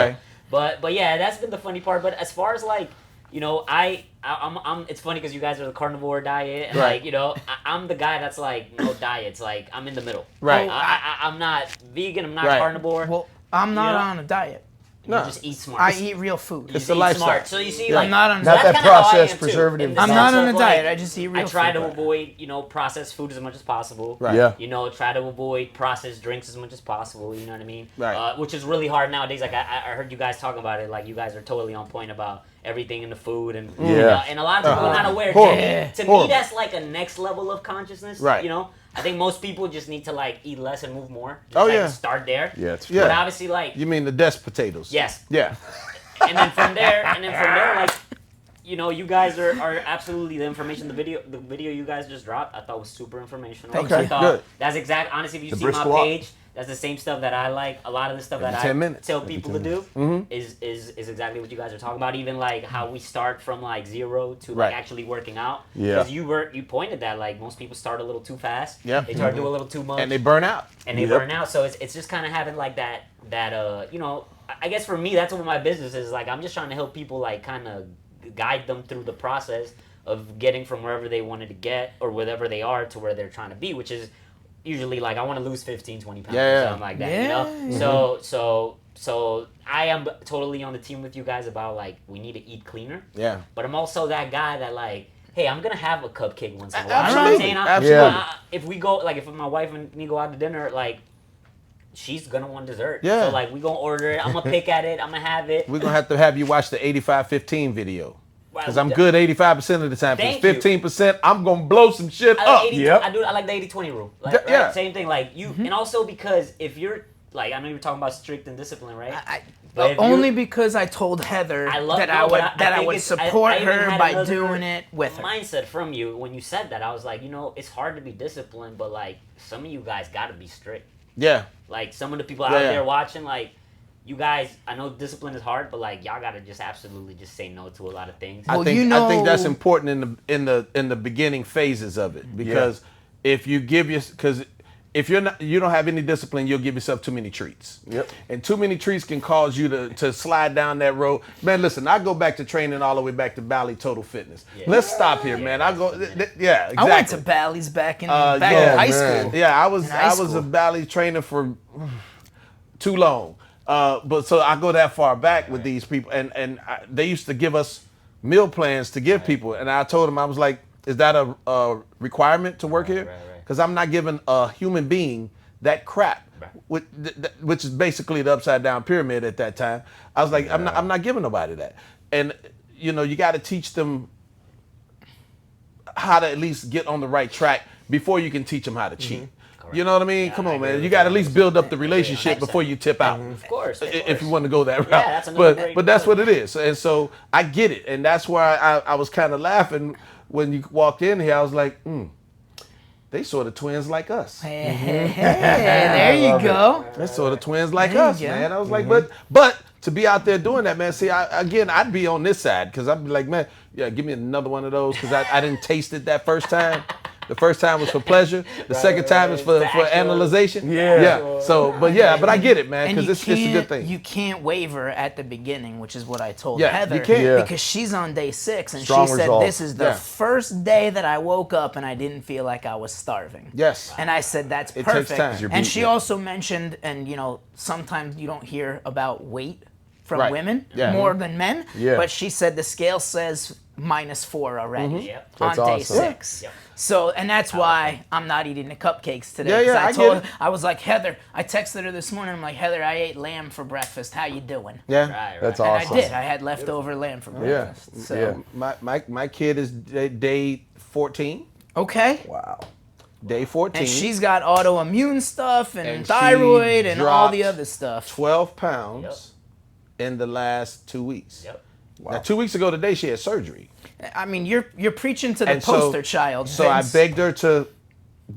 Okay. But yeah, that's been the funny part. But as far as like, you know, I'm it's funny because you guys are the carnivore diet, and Right. like, you know, I'm the guy that's like no diets. Like I'm in the middle. Right. I'm not vegan. I'm not Right. carnivore. Well, I'm not Yeah. on a diet. you No. just eat smart. I eat real food. You It's just the eat lifestyle. smart. So you see, I'm like not on. Not that's that kinda how I processed am, too, preservative in the I'm sense not on of, a diet. like, I just eat real I try to food. avoid, you know, processed food as much as possible. Right. Yeah. You know, try to avoid processed drinks as much as possible. You know what I mean? Right. Which is really hard nowadays. Like I heard you guys talking about it. Like you guys are totally on point about everything in the food, and you Yeah. know, and a lot of people are not aware. Horrible. To me, Horrible. that's like a next level of consciousness. Right. You know, I think most people just need to like eat less and move more. Just, Oh, like, yeah. Start there. Yeah, it's Yeah. But obviously, like You mean the desk potatoes? yes, Yeah. and then from there, like, you know, you guys are absolutely the information. The video you guys just dropped, I thought was super informational. Thank you. I thought Good. that's exact. Honestly, if you The see my brisket walk? page, that's the same stuff that I like. A lot of the stuff that 10 I minutes. tell people to do is exactly what you guys are talking about. Even like how we start from like zero to like Right. actually working out. Yeah. Because you pointed that like most people start a little too fast. Yep. They try to do a little too much And they burn out. and they Yep. burn out. So it's just kind of having like that you know, I guess for me that's what my business is. Like I'm just trying to help people like kind of guide them through the process of getting from wherever they wanted to get or wherever they are to where they're trying to be, which is usually like I want to lose 15, 20 pounds Yeah. or something like that, you know? So I am totally on the team with you guys about like we need to eat cleaner. Yeah. But I'm also that guy that like, hey, I'm gonna have a cupcake once in a while. You know what I'm Absolutely. saying? Absolutely. If we go, like, if my wife and me go out to dinner, like, she's gonna want dessert. Yeah. So like, we gonna order it. I'm gonna pick at it. I'm gonna have it. We're going to have you watch the 85-15 video. Because Wow, I'm good 85% of the time. Thank If it's 15%, I'm going to blow some shit I up. like 80, Yep. I like the 80-20 rule. Like, Yeah, right? yeah. Same thing. Like you, and also because if you're like, I know you were talking about strict and discipline, right? But if Only you- because I told Heather I love that no, I would but I that I think would it's- support I even her had by another doing it with her. mindset from you when you said that. I was like, you know, it's hard to be disciplined, but like some of you guys got to be strict. Yeah. Like some of the people out Yeah. there watching, like you guys, I know discipline is hard, but like y'all gotta just absolutely just say no to a lot of things. Well, I think you know- I think that's important in the beginning phases of it, because if you give because if you don't have any discipline, you'll give yourself too many treats. Yep. And too many treats can cause you to slide down that road. Man, listen, I go back to training all the way back to Bally Total Fitness. Let's stop here, man. I go yeah, exactly. I went to Bally's back in Yeah, high man. school. Yeah, I was In high a school. Bally trainer for too long. But so I go that far back with these people, and they used to give us meal plans to give people, and I told them, I was like, is that a requirement to work here? right. Because I'm not giving a human being that crap, which is basically the upside down pyramid at that time. I was like, I'm not giving nobody that, and you know, you got to teach them how to at least get on the right track before you can teach them how to cheat. You know what I mean? Come on, man. You got to at least build up the relationship before you tip out. Of course. If you want to go that route. That's another great but that's point. what it is. And so I get it. And that's why I was kind of laughing when you walked in here. I was like, they sort of twins like us. Hey, there you go. They're sort of twins like There you us, go. man. I was like, but to be out there doing that, man. See, I'd be on this side because I'd be like, man, yeah, give me another one of those because I didn't taste it that first time. The first time was for pleasure. The second time is for analyzation. Yeah. So, but I get it, man, because it's a good thing. You can't waver at the beginning, which is what I told Yeah, Heather. you can't. Because she's on day 6, and Strong she said, resolve. this is the first day that I woke up and I didn't feel like I was starving. Yes. And I said, that's It perfect. takes time. And she also mentioned, and sometimes you don't hear about weight from Right. women Yeah. more than men. Yeah. But she said the scale says -4 already Yep. on That's day awesome. 6. Yep. So, and that's why I'm not eating the cupcakes today. Yeah, 'cause yeah, I I told get her, it. I was like, Heather, I texted her this morning. I'm like, Heather, I ate lamb for breakfast. How you doing? Yeah. Right. That's And awesome. I did. I had leftover lamb for breakfast. So, Yeah. My kid is day 14. okay. Wow. Day 14. And she's got autoimmune stuff and, And she thyroid and all the dropped other stuff. 12 pounds in the last 2 weeks. Yep. Now, 2 weeks ago today, she had surgery. I mean, you're preaching to the And so- poster child. So I Vince. begged her to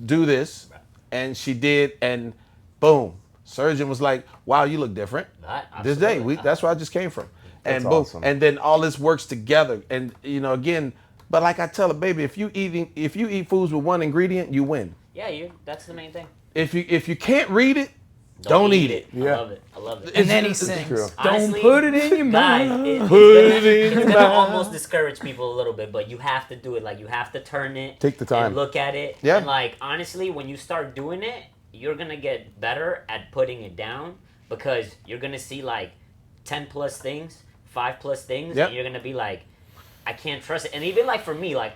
do this, and she did, and boom. Surgeon was like, wow, you look different. Right, This day, absolutely. that's where I just came from. And That's boom. awesome. And then all this works together. And, again, but like I tell her, baby, if you eat foods with one ingredient, you win. Yeah, that's the main thing. If you can't read it, don't eat it. I love it. I love it. And then he it's sings, true. "Don't Honestly, put it in your Guys, mouth." it's gonna almost discourage people a little bit, but you have to do it. Like, you have to turn it. Take the time. And look at it. Yeah. And, like, honestly, when you start doing it, you're gonna get better at putting it down because you're gonna see, like, 10 plus things, 5 plus things, Yep. and you're gonna be like, I can't trust it. And even, like, for me, like,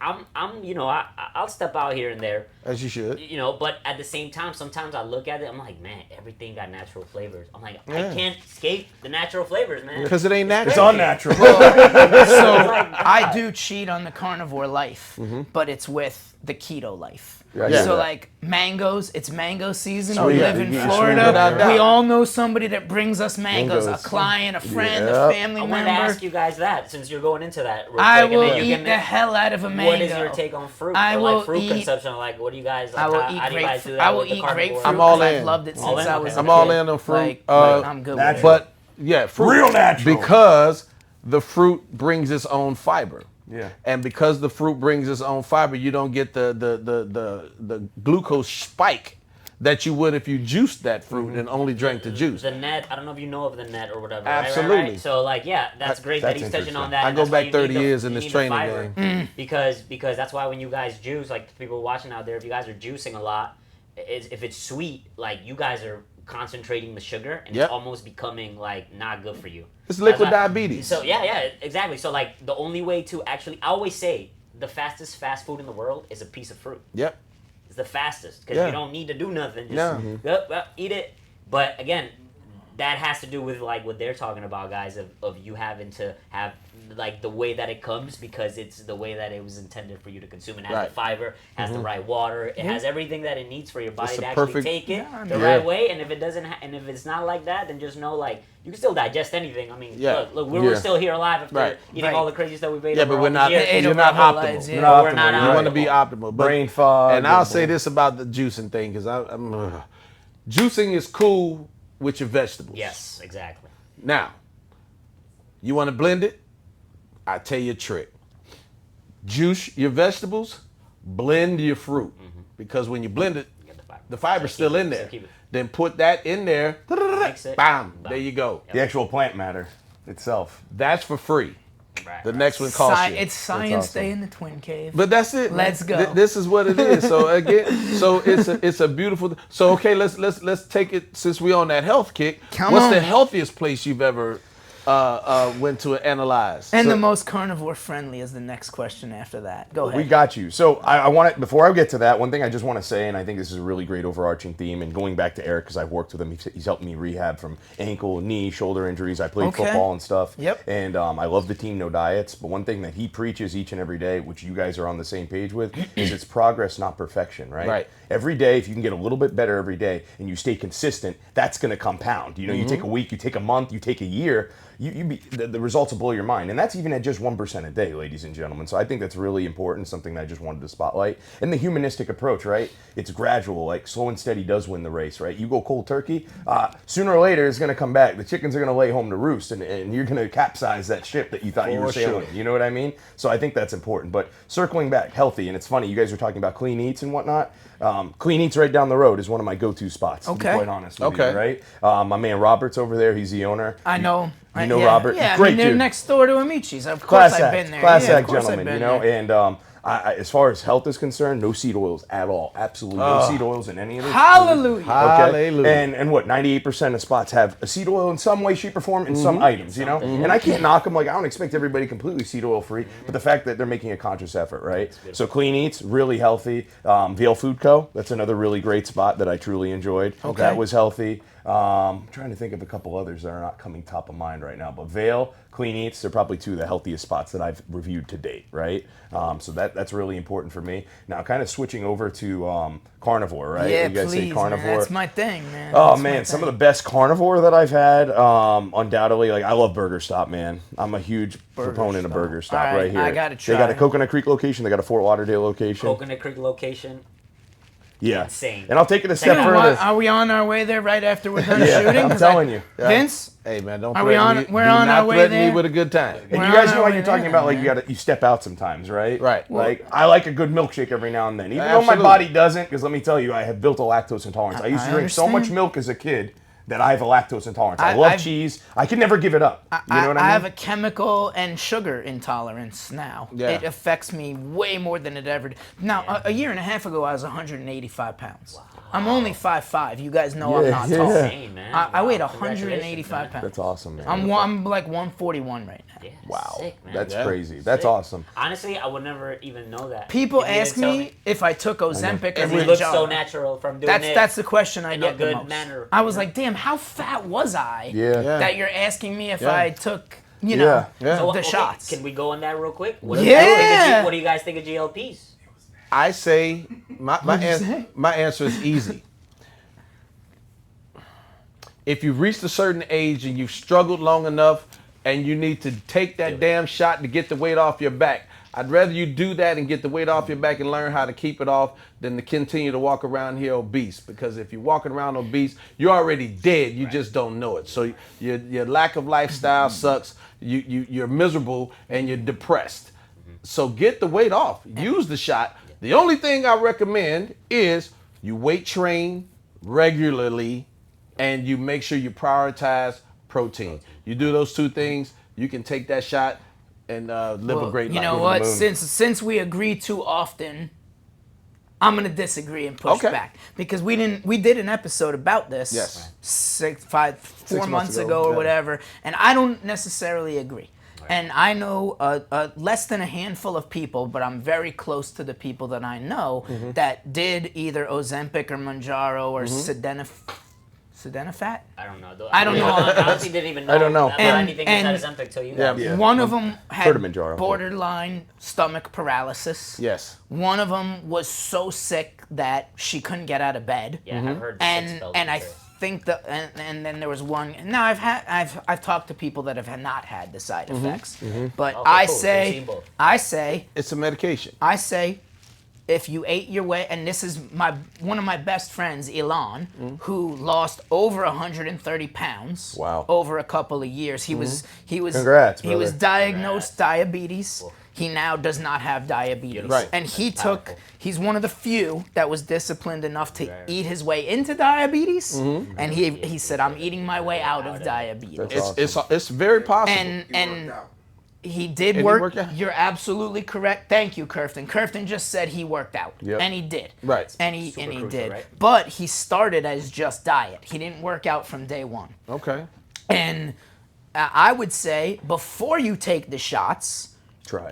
I'll step out here and there, As you should. but at the same time, sometimes I look at it, I'm like, man, everything got natural flavors. I'm like, Yeah. I can't escape the natural flavors, man. Because it ain't natural. It's unnatural. So I do cheat on the carnivore life, but it's with the keto life. Yeah, I get So that. like mangoes, it's mango season. Sweet. We live in Yeah, sweet. Florida. Without doubt. We all know somebody that brings us mangoes. Mangoes. A client, a friend, Yep. a family I wanted member. to ask you guys that since you're going into that. Real I quick, and will then you eat can- the hell out of a mango. What is your take on fruit? I or will like fruit eat- consumption? Like, what do you guys? Like, I will how, eat how do you guys do grapefruit. that I will with the eat carnivore? grapefruit. I'm all 'cause in. I've loved it since All in? I was Okay. a I'm all kid. in on fruit. Like, I'm good with it. But yeah, fruit. Real natural. Because the fruit brings its own fiber. Yeah. And because the fruit brings its own fiber, you don't get the glucose spike that you would if you juiced that fruit and only drank the juice. The net. I don't know if you know of the net or whatever. Absolutely. Right? So like, yeah, that's great that That's he's touching on interesting. that. I and go that's why back you 30 need the- years in you this need the training fiber. game. Because that's why when you guys juice, like the people watching out there, if you guys are juicing a lot, if it's sweet, like you guys are concentrating the sugar and Yep. it's almost becoming like not good for you. It's liquid That's why- diabetes. So yeah, exactly. So like the only way to actually, I always say the fastest fast food in the world is a piece of fruit. Yep. It's the fastest because Yeah. you don't need to do nothing. Just Yeah. eat it. But again, that has to do with like what they're talking about, guys, of you having to have like the way that it comes because it's the way that it was intended for you to consume. It has Right. the fiber, has the right water, it has everything that it needs for your body It's to a actually perfect- take it Yeah, the yeah. right way. And if it doesn't, and if it's not like that, then just know like you can still digest anything. I mean, Yeah. look, we're Yeah. still here alive after Right. eating Right. all the crazy stuff we've ate. Yeah, over but all we're these not. years. Ate You're over not our whole optimal. lives, yeah. Not We're not optimal. You optimal. want to be optimal. But, Brain fog. and I'll say this about the juicing thing because juicing is cool with your vegetables. Yes, exactly. Now, you want to blend it? I tell you a trick. Juice your vegetables, blend your fruit. Because when you blend it, Get the fiber. the fiber's So still keep in it, there. so keep it. Then put that in there. Mix it. Bam. Bam. There you go. The actual plant matter itself. That's for free. Right, The right. next one costs you. It's Science awesome. Day in the Twin Cave. But that's it. man. Let's go. This is what it is. So again, so it's a beautiful. So okay, let's take it since we on that health kick. Come What's on. the healthiest place you've ever went to analyze. And the most carnivore friendly is the next question after that. Go ahead. We got you. So I want to, before I get to that, one thing I just want to say, and I think this is a really great overarching theme, and going back to Eric, because I've worked with him, he's helped me rehab from ankle, knee, shoulder injuries. I played football and stuff. Yep. And I love the team No Diets, but one thing that he preaches each and every day, which you guys are on the same page with, is it's progress, not perfection, right? Right. Every day, if you can get a little bit better every day and you stay consistent, that's going to compound. You know, you take a week, you take a month, you take a year, the results will blow your mind. And that's even at just 1% a day, ladies and gentlemen. So I think that's really important, something that I just wanted to spotlight. And the humanistic approach, right? It's gradual, like slow and steady does win the race, right? You go cold turkey, sooner or later it's going to come back. The chickens are going to lay home to roost, and you're going to capsize that ship that you thought you were sailing. You know what I mean? So I think that's important. But circling back, healthy, and it's funny, you guys were talking about clean eats and whatnot. Clean Eats right down the road is one of my go-to spots, to be quite honest with you, right? My man Robert's over there. He's the owner. I know. You know Robert? Yeah, great they're dude. next door to Amici's. Of course I've been there. Class yeah, act gentleman, you know? there. And I, as far as health is concerned, no seed oils at all. Absolutely no seed oils in any of this. Hallelujah. Okay? Hallelujah. And what, 98% of spots have a seed oil in some way, shape, or form in some items, you know? And I can't knock them. Like, I don't expect everybody completely seed oil free, but the fact that they're making a conscious effort, right? So Clean Eats, really healthy. Vail Food Co., that's another really great spot that I truly enjoyed. Okay. That was healthy. I'm trying to think of a couple others that are not coming top of mind right now, but Vail, Clean Eats, they're probably two of the healthiest spots that I've reviewed to date, right? So that's really important for me. Now, kind of switching over to carnivore, right? Yeah, you guys please, say carnivore. man. That's my thing, man. Oh That's man, some of the best carnivore that I've had, undoubtedly. Like I love Burger Stop, man. I'm a huge proponent of Burger Stop All right, right here. I gotta try. They got a Coconut Creek location. They got a Fort Lauderdale location. Coconut Creek location. Yeah, Insane. and I'll take it a step You know further. what? Are we on our way there right after we're done Yeah, shooting? I'm 'Cause telling you. Vince, Hey man, don't Are we threaten on- me. we're Do on not our way threaten me there? with a good time. And We're you guys on know our what way you're talking there, about. Like man. you step out sometimes, right? Right. Like I like a good milkshake every now and then, even though my Absolutely. body doesn't. Because let me tell you, I have built a lactose intolerance. I used to drink so much understand. milk as a kid that I have a lactose intolerance. I love cheese. I can never give it up. You know what I mean? I have a chemical and sugar intolerance now. Yeah. It affects me way more than it ever did. Now, a year and a half ago, I was 185 pounds. Wow. I'm only 5'5". You guys know I'm not tall. Insane, man. I weighed Wow, 185 pounds. That's awesome, man. I'm like 141 right now. Yeah, Wow, sick, man. that's Yeah. crazy. That's Sick. awesome. Honestly, I would never even know that. People If you ask didn't tell me if I took Ozempic or And we look Mounjaro. so natural from doing it. That's the question I in a get the good most. manner, I was you know? like, damn, how fat was I? Yeah. Yeah. That you're asking me if Yeah. I took, you know, Yeah. So, the okay, shots. Can we go on that real quick? What Yeah. What do you guys think of GLPs? I say my you say? my answer is easy. If you've reached a certain age and you've struggled long enough and you need to take that damn shot to get the weight off your back, I'd rather you do that and get the weight off your back and learn how to keep it off than to continue to walk around here obese. Because if you're walking around obese, you're already dead. You just don't know it. So your lack of lifestyle sucks. You're miserable and you're depressed. So get the weight off. Use the shot. The only thing I recommend is you weight train regularly and you make sure you prioritize protein. You do those two things, you can take that shot and live a great life. You know what? Since we agree too often, I'm gonna disagree and push back because we did an episode about this. Yes. 4 months ago or whatever, and I don't necessarily agree. And I know less than a handful of people, but I'm very close to the people that I know that did either Ozempic or Mounjaro or Sildenafil. I don't know. I don't know. I honestly didn't even know. I don't know. About And- anything and- inside Ozempic till you guys. Yeah. One of them had Heard of Mounjaro. borderline stomach paralysis. Yes. One of them was so sick that she couldn't get out of bed. Yeah, I've heard. And I think that, and then there was one. Now I've talked to people that have not had the side effects, but Okay, cool. So you've seen both. I say It's a medication. if you ate your way, and this is one of my best friends, Ilan, who lost over 130 pounds Wow. over a couple of years. He was Congrats, he was brother. diagnosed diabetes. He now does not have diabetes. Right. And That's powerful. he's one of the few that was disciplined enough to eat his way into diabetes. And he said, I'm eating my way out of diabetes. That's It's very possible. And he did he work. worked out? You're absolutely correct. Thank you, Curfton. Curfton just said he worked out, Yep. and he did. Right. And he crucial, did. right? But he started as just diet. He didn't work out from day one. Okay. And I would say before you take the shots,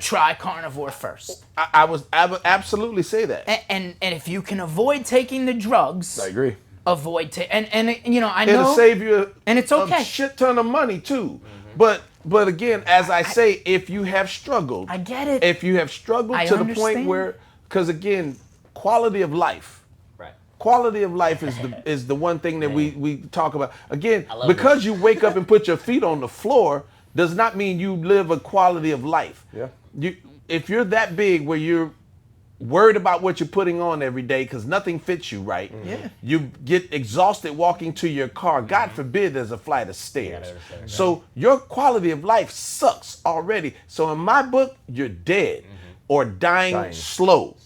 try carnivore first. I would absolutely say that. And if you can avoid taking the drugs, I agree. Avoid and you know, I know it'll save you and it's okay. A shit ton of money too. But again, as I say, if you have struggled, I get it. If you have struggled to the point where, because again, quality of life. Right. Quality of life is the one thing that we talk about. Again, because you wake up and put your feet on the floor does not mean you live a quality of life. Yeah. If you're that big where you're worried about what you're putting on every day because nothing fits you right. Yeah. You get exhausted walking to your car. God forbid there's a flight of stairs. So your quality of life sucks already. So in my book, you're dead or dying slow.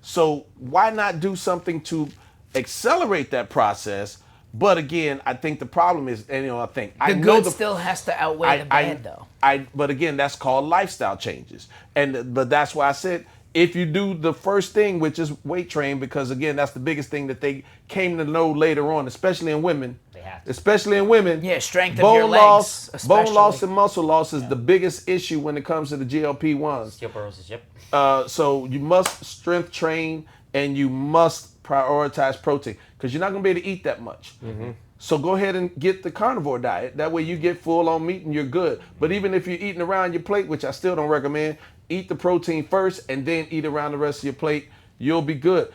So why not do something to accelerate that process? But again, I think the problem is, and I think the good still has to outweigh the bad, though. But again, that's called lifestyle changes, but that's why I said if you do the first thing, which is weight train, because again, that's the biggest thing that they came to know later on, especially in women. They have to. Especially in women. Yeah, strength of your legs. Bone loss and muscle loss is the biggest issue when it comes to the GLP-1s. Osteoporosis, yep. So you must strength train and you must prioritize protein because you're not going to be able to eat that much. So go ahead and get the carnivore diet. That way you get full on meat and you're good. But even if you're eating around your plate, which I still don't recommend, eat the protein first and then eat around the rest of your plate. You'll be good.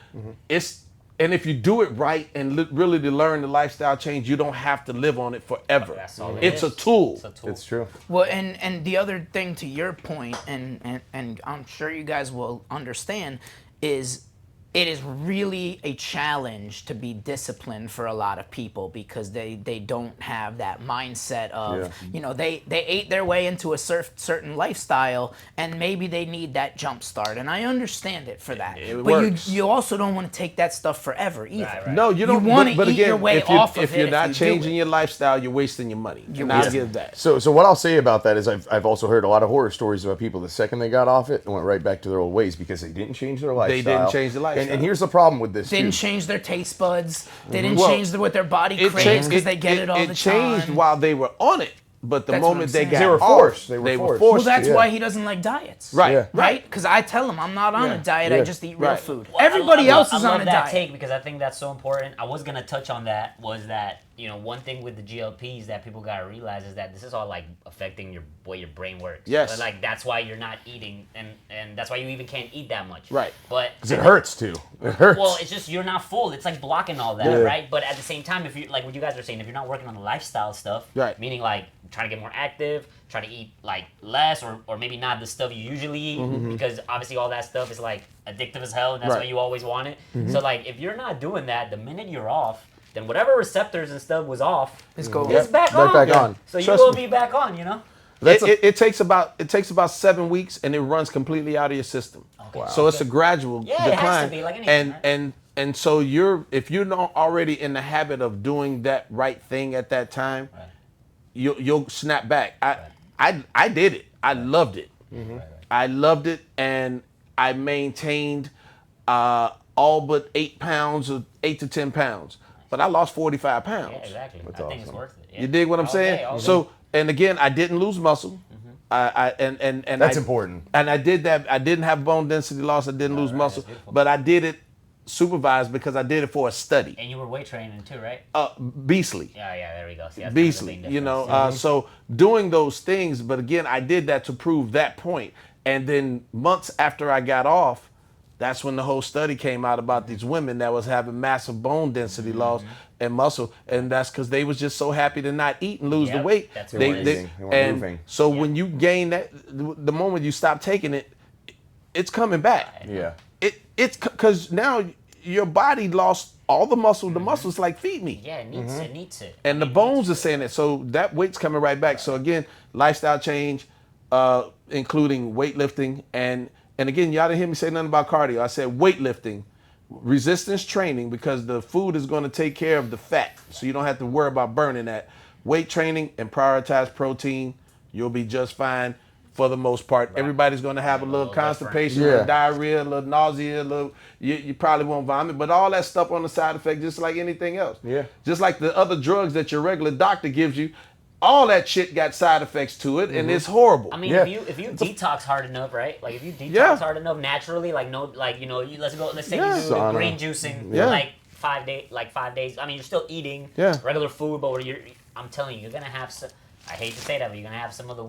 And if you do it right and really to learn the lifestyle change, you don't have to live on it forever. That's all It's a tool. It's true. Well, and the other thing to your point, and I'm sure you guys will understand, is it is really a challenge to be disciplined for a lot of people because they don't have that mindset of, they ate their way into a certain lifestyle and maybe they need that jump start. And I understand it for that. But you also don't want to take that stuff forever either. Right. No, you don't. You want to eat again, your way off of it. If you're not changing your lifestyle, you're wasting your money. I'll give that. So what I'll say about that is I've also heard a lot of horror stories about people the second they got off it and went right back to their old ways because they didn't change their lifestyle. They didn't change their lifestyle. And here's the problem with this. Didn't change their taste buds. They didn't change what their body craves because they get it all the time. It changed while they were on it, but the moment they got they were forced. They were forced. Well, that's why he doesn't like diets. Right. Yeah. Right? Because I tell him I'm not on a diet. I just eat real food. Well, Everybody else is on a that diet. take because I think that's so important. I was gonna touch on that. Was that one thing with the GLPs that people gotta realize is that this is all like affecting your way your brain works. Yes. But, like that's why you're not eating, and that's why you even can't eat that much. Right. But because it hurts too. It hurts. Well, it's just you're not full. It's like blocking all that, right? But at the same time, if you like what you guys are saying, if you're not working on the lifestyle stuff, right? Meaning like trying to get more active, try to eat like less or maybe not the stuff you usually eat because obviously all that stuff is like addictive as hell and that's why you always want it. So like if you're not doing that, the minute you're off, then whatever receptors and stuff was off, it's back on. Right back on. So you will be back on, It takes about 7 weeks and it runs completely out of your system. Okay. Wow. So it's a gradual decline. It has to be like anything, and so if you're not already in the habit of doing that right thing at that time, you'll snap back. I did it. I loved it. I loved it, and I maintained all but 8 pounds or 8 to 10 pounds. But I lost 45 pounds. Yeah, exactly. That's I think awesome. it's worth it. Yeah. You dig what I'm saying? So, and again, I didn't lose muscle. And that's important. And I did that. I didn't have bone density loss. I didn't lose muscle, but I did it supervised because I did it for a study. And you were weight training too, right? Beastly. Yeah, there we go. See, that's Beastly. kind of So doing those things, but again, I did that to prove that point. And then months after I got off, that's when the whole study came out about these women that was having massive bone density loss and muscle, and that's because they was just so happy to not eat and lose the weight. That's they weren't moving. So when you gain that, the moment you stop taking it, it's coming back. Yeah. It's because now your body lost all the muscle. The muscle's like, feed me. Yeah, it needs it. And the bones are saying it. So that weight's coming right back. So again, lifestyle change, including weightlifting. And again, y'all didn't hear me say nothing about cardio. I said weightlifting, resistance training, because the food is going to take care of the fat. So you don't have to worry about burning that. Weight training and prioritize protein. You'll be just fine. For the most part, everybody's going to have a little constipation, a little diarrhea, a little nausea, you probably won't vomit, but all that stuff on the side effect, just like anything else. Yeah. Just like the other drugs that your regular doctor gives you, all that shit got side effects to it, and it's horrible. I mean, if you detox hard enough, right? Like if you detox hard enough naturally, like let's say you do green juicing, like 5 days. I mean, you're still eating regular food, but I'm telling you, you're gonna have some. I hate to say that, but you're gonna have some of the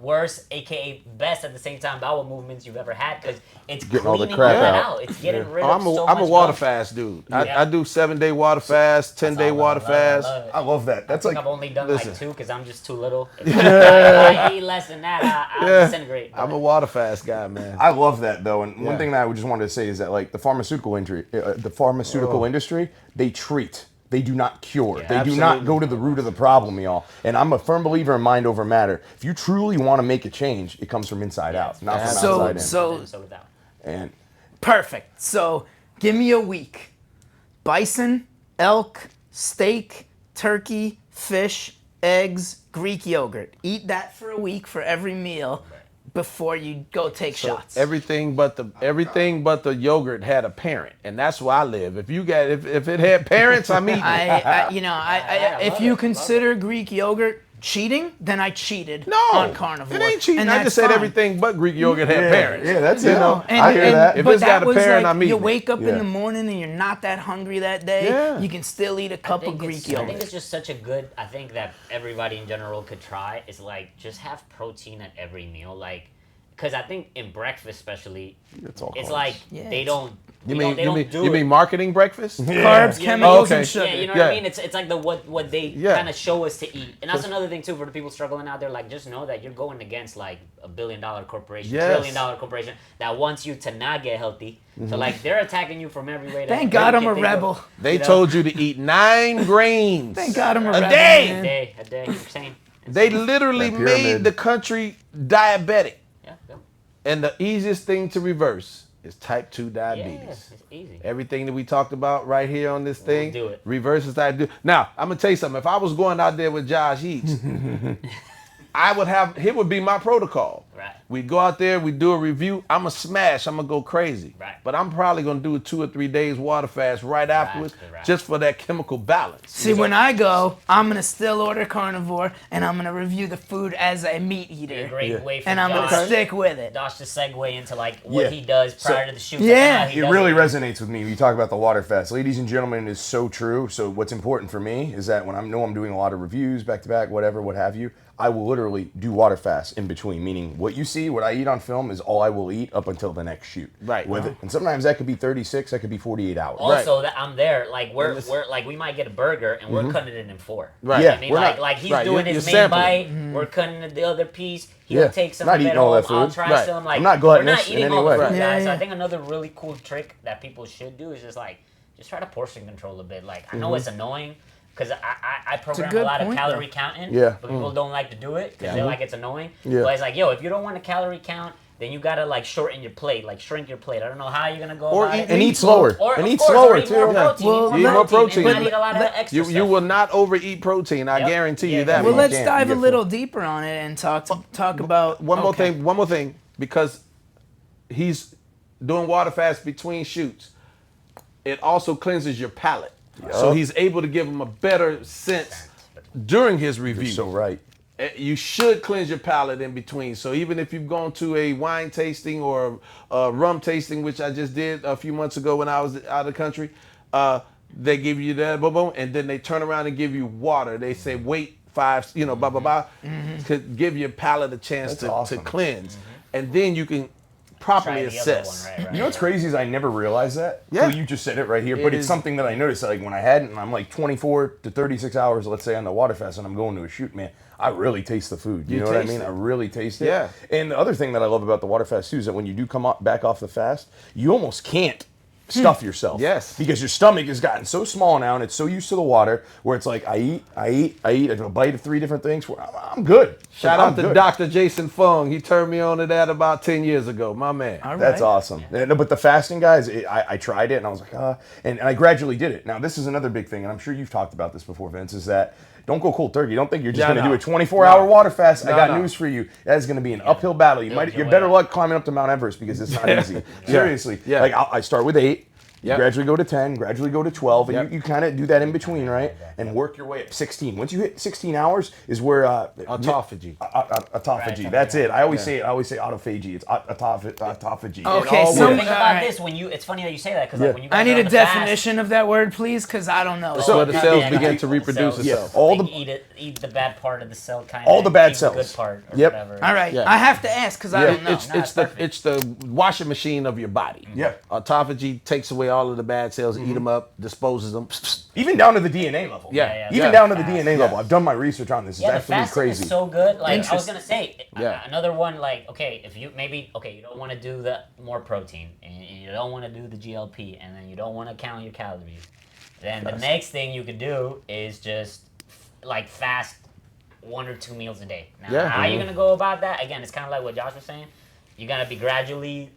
worst, aka best at the same time, bowel movements you've ever had because it's getting all the cleaning crap all that out. It's getting rid of so I'm much a water gunk. fast dude. I do 7-day water fast, 10-day water fast. I love that. That's I've only done like 2 because I'm just too little. If I eat less than that, I disintegrate. I'm a water fast guy, man. I love that though, and one thing that I just wanted to say is that like the pharmaceutical industry, they treat. They do not cure. They do not go to the root of the problem, y'all. And I'm a firm believer in mind over matter. If you truly want to make a change, it comes from inside out, not from outside in. So without. And perfect. So give me a week. Bison, elk, steak, turkey, fish, eggs, Greek yogurt. Eat that for a week for every meal before you go take shots. Everything but the yogurt had a parent, and that's where I live. If it had parents, I'm eating. If you consider Greek yogurt cheating, then I cheated on carnivore. It ain't cheating. And I just said everything but Greek yogurt had parents. Yeah, that's it. I hear that. If it's got a parent, I'm eating. You wake up in the morning and you're not that hungry that day. You can still eat a cup of Greek yogurt. I think it's just such a good. I think that everybody in general could try is like just have protein at every meal, like. Because I think in breakfast, especially, it's like they don't. You mean marketing breakfast? Carbs, chemicals, and sugar. Yeah, you know what I mean. It's like what they kind of show us to eat, and that's another thing too for the people struggling out there. Like, just know that you're going against like $1 billion corporation, $1 trillion corporation that wants you to not get healthy. So like they're attacking you from every way. Thank God I'm a rebel. They told you to eat 9 grains. Thank God I'm a rebel. A day. You're saying. They literally made the country diabetic. And the easiest thing to reverse is type 2 diabetes. Yes, it's easy. Everything that we talked about right here on this thing, do it. reverses type 2. Now, I'm going to tell you something. If I was going out there with Josh Eats, it would be my protocol. Right. We'd go out there, we'd do a review. I'm going to smash. I'm going to go crazy. Right. But I'm probably going to do a 2 or 3 days water fast right afterwards just for that chemical balance. See, when I go, I'm going to still order carnivore, and I'm going to review the food as a meat eater. A great way for and I'm going to stick with it. Josh to segue into like what he does prior to the shoot. It really resonates with me when you talk about the water fast. Ladies and gentlemen, it is so true. So what's important for me is that when I know I'm doing a lot of reviews, back-to-back, whatever, what have you, I will literally do water fasts in between, meaning what you see, what I eat on film is all I will eat up until the next shoot. Right. With it. And sometimes that could be 36, that could be 48 hours. Also, that I'm there, like we're like we might get a burger and we're cutting it in 4. Right. Yeah. I mean, like he's doing his main sampling. bite, we're cutting the other piece. He'll take some Not of it eating all home. that food. I'll try some. Like I'm not we're gluttonous not eating in any all way. the food, guys. Yeah. So I think another really cool trick that people should do is just try to portion control a bit. Like I know it's annoying. Because I program a lot of calorie counting, but people don't like to do it because they're like, it's annoying. But it's like, if you don't want to calorie count, then you gotta like shorten your plate, like shrink your plate. I don't know how you're gonna go about it. And eat slower. Or eat more slower protein, too. Eat more protein. And not eat a lot of extra You will not overeat protein. I guarantee you that. Well, let's dive a little deeper on it and talk about one more thing, because he's doing water fast between shoots. It also cleanses your palate. So he's able to give him a better sense during his review. You're so right. You should cleanse your palate in between. So even if you've gone to a wine tasting or a rum tasting, which I just did a few months ago when I was out of the country, they give you that, and then they turn around and give you water. They say wait 5, to give your palate a chance to cleanse. And then you can properly assess. You know what's crazy is I never realized that. Yeah. You just said it right here, but it's something that I noticed. Like when I had it, and I'm like 24 to 36 hours, let's say, on the water fast, and I'm going to a shoot, man, I really taste the food. You know what I mean? I really taste it. Yeah. And the other thing that I love about the water fast too is that when you do come back off the fast, you almost can't stuff yourself. Yes. Because your stomach has gotten so small now and it's so used to the water where it's like I have a bite of 3 different things. I'm good. Shout out to Dr. Jason Fung. He turned me on to that about 10 years ago. My man. All right. That's awesome. But the fasting, guys, I tried it and I was like, and I gradually did it. Now, this is another big thing, and I'm sure you've talked about this before, Vince, is that don't go cold turkey. Don't think you're just going to do a 24-hour water fast. I got news for you. That is going to be an uphill battle. You're better luck climbing up to Mount Everest because it's not easy. Seriously. Yeah. Like I start with 8. You gradually go to 10, gradually go to 12, and you kind of do that in between, right? And work your way up 16. Once you hit 16 hours is where autophagy. Autophagy. That's it. I always say autophagy. It's autophagy. Okay, so think about this when you. It's funny that you say that because like, when you guys I need are a definition of that word, please, because I don't know. So the cells begin to reproduce itself. All the eat the bad part of the cell, kind of. All the bad keep cells. The good part or whatever. All right. I have to ask because I don't know. It's the washing machine of your body. Autophagy takes away all of the bad cells, eat them up, disposes them. Even down to the DNA level. Even down to the DNA level. I've done my research on this. It's absolutely crazy. Is so good. Like I was gonna say, another one. Like if you you don't want to do the more protein and you don't want to do the GLP and then you don't want to count your calories, then the next thing you could do is just like fast 1 or 2 meals a day. Now, how are you gonna go about that? Again, it's kind of like what Josh was saying. You gotta be gradually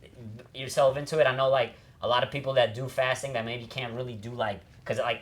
yourself into it. I know like a lot of people that do fasting that maybe can't really do like because like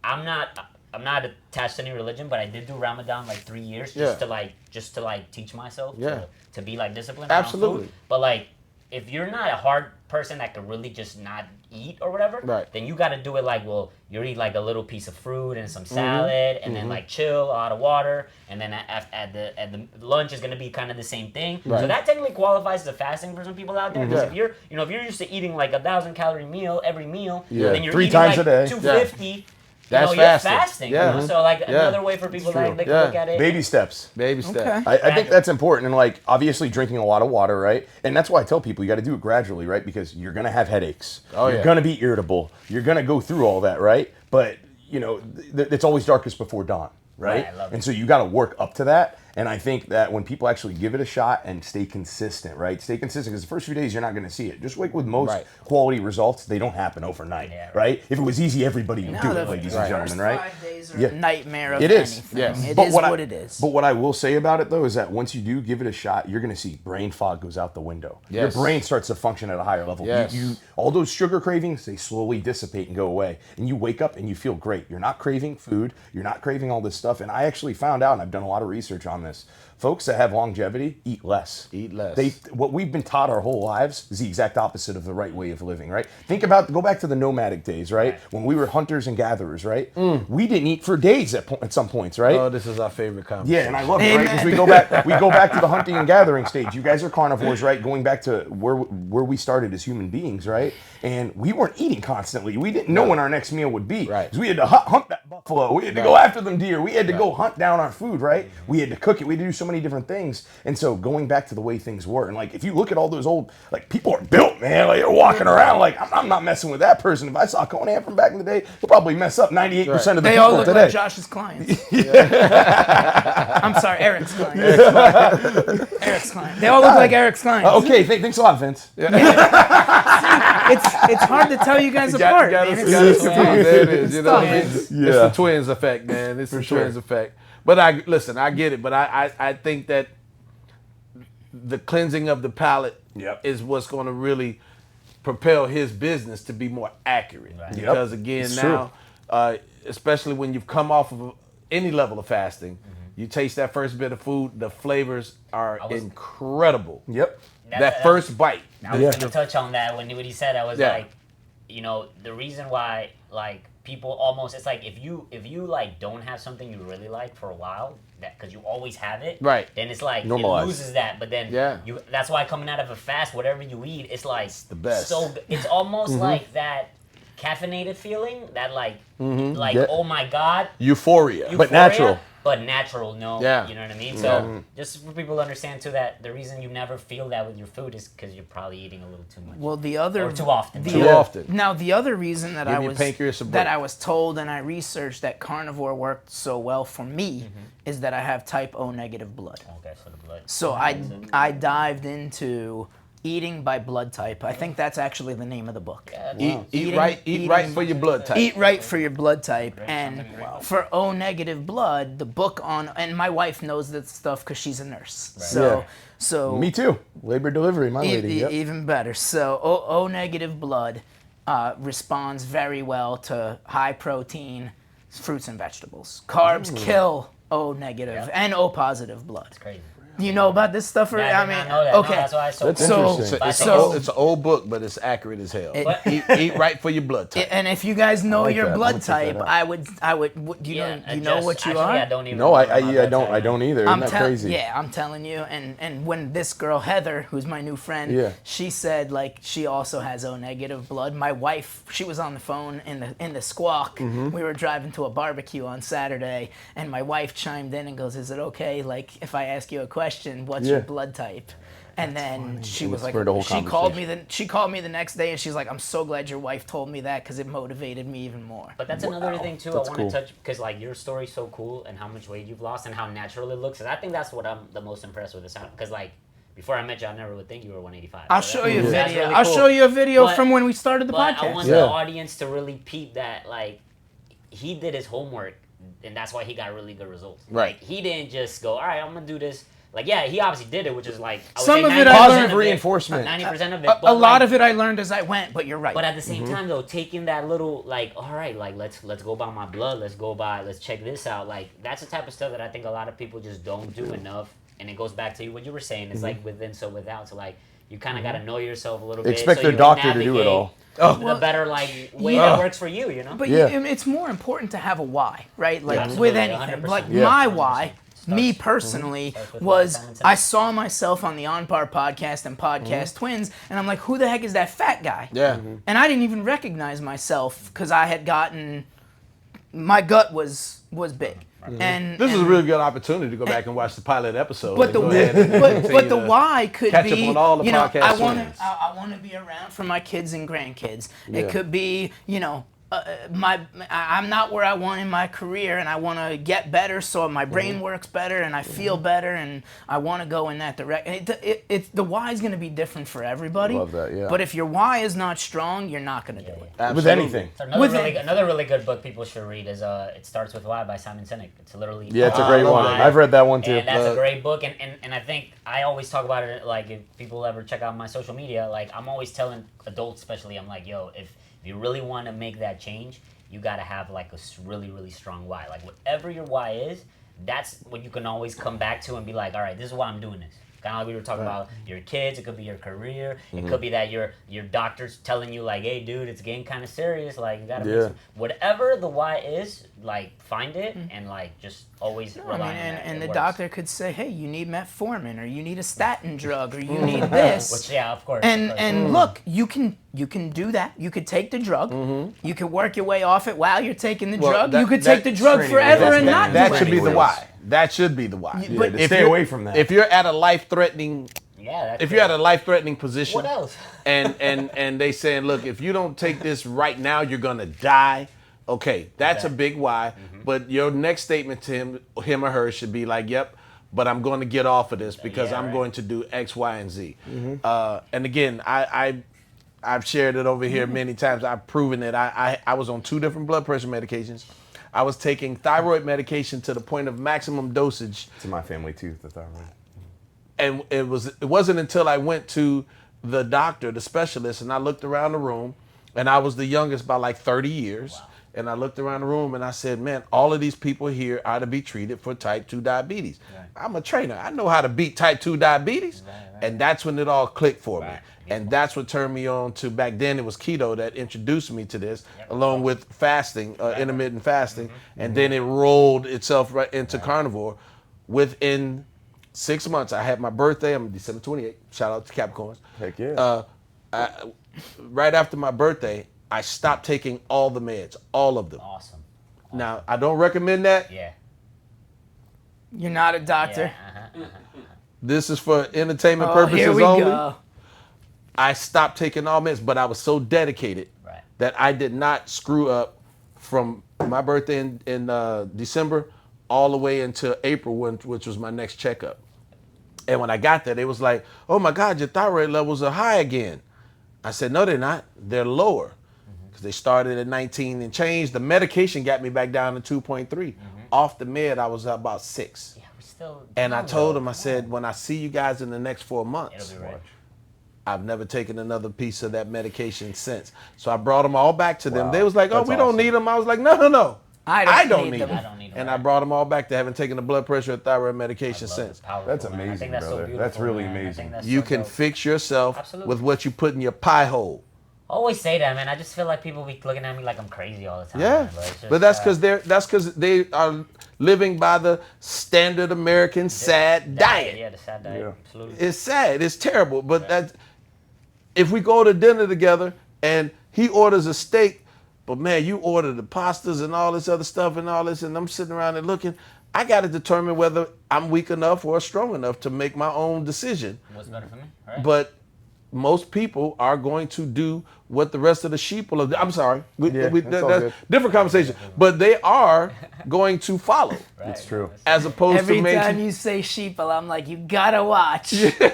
I'm not attached to any religion, but I did do Ramadan like 3 years just to teach myself to be like disciplined. Absolutely. Food. But like if you're not a hard person that could really just not eat or whatever, then you got to do it like you eat like a little piece of fruit and some salad and then like chill, a lot of water, and then at the lunch is gonna be kind of the same thing. So that technically qualifies as a fasting for some people out there. Because if you're if you're used to eating like 1,000 calorie meal every meal, then you're 3 eating times like a day. 250. That's you're fasting. So like another way for people that they can look at it. Baby steps. Baby steps. I think that's important. And like obviously drinking a lot of water, right? And that's why I tell people you got to do it gradually, right? Because you're going to have headaches. You're going to be irritable. You're going to go through all that, right? But it's always darkest before dawn, right? And so you got to work up to that. And I think that when people actually give it a shot and stay consistent, right? Stay consistent because the first few days you're not going to see it. Just like with most quality results, they don't happen overnight, right? If it was easy, everybody would do it, ladies and gentlemen, right? 5 days are a nightmare of it is. anything. Yes. It is what it is. But what I will say about it though is that once you do give it a shot, you're going to see brain fog goes out the window. Your brain starts to function at a higher level. You all those sugar cravings, they slowly dissipate and go away. And you wake up and you feel great. You're not craving food. You're not craving all this stuff. And I actually found out, and I've done a lot of research on this, folks that have longevity eat less. What we've been taught our whole lives is the exact opposite of the right way of living, right? Go back to the nomadic days, right? When we were hunters and gatherers, right? We didn't eat for days at some points, right? Oh, this is our favorite conversation. Yeah, and I love it, right? Because we go back to the hunting and gathering stage. You guys are carnivores, right? Going back to where we started as human beings, right? And we weren't eating constantly. We didn't know when our next meal would be. Right. We had to hunt that buffalo. We had to go after them deer. We had to go hunt down our food, right? We had to cook it. We had to do so many different things. And so going back to the way things were, and like if you look at all those old, like people are built, man. Like they're walking around like I'm not messing with that person. If I saw Conan from back in the day, he'll probably mess up 98% of the people today. They all look like Josh's clients. I'm sorry, Eric's clients. Eric's clients. They all look like Eric's clients. Okay, thanks a lot, Vince. It's hard to tell you guys apart. There it is. It's the twins effect, man. It's the twins effect. But I get it. But I think that the cleansing of the palate is what's going to really propel his business to be more accurate. Because again, especially when you've come off of any level of fasting, you taste that first bit of food, the flavors are incredible. That first bite. I was going to touch on that when he said that was like, the reason why like people almost, it's like if you like don't have something you really like for a while, that because you always have it, then it's like normalized. It loses that. But then that's why coming out of a fast, whatever you eat, it's like it's the best. So it's almost like that caffeinated feeling, that oh my God, euphoria, but natural. But natural, you know what I mean? So just for people to understand too that the reason you never feel that with your food is because you're probably eating a little too much. Well, the other or too often. Now the other reason that I was told and I researched that carnivore worked so well for me is that I have type O negative blood. Okay, so the blood. So I dived into eating by blood type. I think that's actually the name of the book. Eat right for your blood type. Eat right for your blood type. And for O negative blood, the book and my wife knows that stuff because she's a nurse. So me too. Labor delivery, my lady. Even better. So O negative blood responds very well to high protein fruits and vegetables. Carbs kill O negative and O positive blood. That's crazy. You know about this stuff? Yeah, I mean, know that. Okay. No, that's why it's so That's cool. interesting. It's an old book, but it's accurate as hell. Eat right for your blood type. And if you guys know like your that. blood I'm gonna check type, that I would. Do you know what you are? I don't even. No, I don't either. Isn't that crazy? Yeah, I'm telling you. And when this girl Heather, who's my new friend, she said like she also has O negative blood. My wife, she was on the phone in the squawk. We were driving to a barbecue on Saturday, and my wife chimed in and goes, "Is it okay? Like if I ask you a question, what's your blood type?" And then she was like, she called me the next day, and she's like, "I'm so glad your wife told me that because it motivated me even more." But that's another thing too. I want to touch because like your story's so cool and how much weight you've lost and how natural it looks. And I think that's what I'm the most impressed with. Because like before I met you, I never would think you were 185. I'll show you a video. Really cool. I'll show you a video from when we started the podcast. I want the audience to really peep that like he did his homework, and that's why he got really good results. Right. Like, he didn't just go, all right, I'm gonna do this. Like, yeah, he obviously did it, which is like some of it I learned. Positive reinforcement. 90% of it. A lot of it I learned as I went, but you're right. But at the same time, though, taking that little like, all right, like let's go by my blood, let's check this out. Like that's the type of stuff that I think a lot of people just don't do enough. And it goes back to what you were saying. It's like within, so without. So like you kind of got to know yourself a little bit. Expect so the doctor to do it all. The better like way that works for you, you know. But it's more important to have a why, right? Like with anything. 100%. Like my why. Me personally was I saw myself on the On Par podcast and Podcast Twins, and I'm like, who the heck is that fat guy? Yeah. And I didn't even recognize myself because I had gotten my gut was big. And This is a really good opportunity to go back and watch the pilot episode. But the why could catch be, up on all the podcast I want to be around for my kids and grandkids. It could be, I'm not where I want in my career, and I want to get better so my brain works better and I feel better, and I want to go in that direction. The why is going to be different for everybody. Love that, yeah. But if your why is not strong, you're not going to do it. With anything. So another really good book people should read is It Starts With Why by Simon Sinek. It's literally it's a great one. I've read that one too. And that's a great book, and I think I always talk about it. Like if people ever check out my social media, like I'm always telling adults, especially, I'm like, yo, if you really want to make that change, you got to have like a really, really strong why. Like whatever your why is, that's what you can always come back to and be like, all right, this is why I'm doing this. Kind of like we were talking about your kids. It could be your career. It could be that your doctor's telling you like, hey, dude, it's getting kind of serious. Like you got to whatever the why is, like find it and like just always rely on that. And the doctor could say, hey, you need metformin, or you need a statin drug, or you need this. Which, yeah, of course. And look, you can do that. You could take the drug. You could work your way off it while you're taking the drug. You could take the drug forever and not do that should be anything the else. why. That should be the why. But stay away from that. If you're at a life-threatening you're at a life-threatening position, what else? and they saying, look, if you don't take this right now, you're gonna die. Okay, that's a big why. But your next statement to him or her should be like, yep, but I'm going to get off of this because I'm going to do X, Y, and Z. And again, I've shared it over here many times. I've proven it. I was on 2 different blood pressure medications. I was taking thyroid medication to the point of maximum dosage. It's in my family too, the thyroid. And it wasn't until I went to the doctor, the specialist, and I looked around the room, and I was the youngest by like 30 years. Wow. And I looked around the room and I said, man, all of these people here are to be treated for type 2 diabetes. Right. I'm a trainer. I know how to beat type 2 diabetes. Right. And that's when it all clicked for me. And that's what turned me on to, back then it was keto that introduced me to this, along with fasting, intermittent fasting. And then it rolled itself right into carnivore. Within 6 months, I had my birthday. I'm December 28th. Shout out to Capricorns. Heck yeah. Right after my birthday, I stopped taking all the meds, all of them. Awesome. Now, I don't recommend that. Yeah. You're not a doctor. Yeah. This is for entertainment purposes here we only. Go. I stopped taking all meds, but I was so dedicated that I did not screw up from my birthday in December all the way until April, which was my next checkup. And when I got there, they was like, oh my God, your thyroid levels are high again. I said, no, they're not. They're lower. Because they started at 19 and change. The medication got me back down to 2.3. Off the med, I was about 6. Yeah, we're still. And I told them, I said, when I see you guys in the next 4 months, It'll be right. I've never taken another piece of that medication since. So I brought them all back to them. Wow. They was like, oh, That's we don't awesome. need them. I was like, no. I don't need them. them. And I brought them all back to having taken the blood pressure and thyroid medication since. That's amazing, brother. That's really amazing. You can fix yourself with what you put in your pie hole. I always say that, man. I just feel like people be looking at me like I'm crazy all the time. Yeah, but that's because they are living by the standard American sad diet. Yeah, the sad diet. Yeah. Absolutely. It's sad. It's terrible. But that if we go to dinner together and he orders a steak, but man, you order the pastas and all this other stuff and all this, and I'm sitting around and looking. I got to determine whether I'm weak enough or strong enough to make my own decision. What's better for me? All right. But most people are going to do what the rest of the sheep will do. I'm sorry. That's different conversation. But they are going to follow. It's true. As opposed Every to time you say sheeple, I'm like, you gotta watch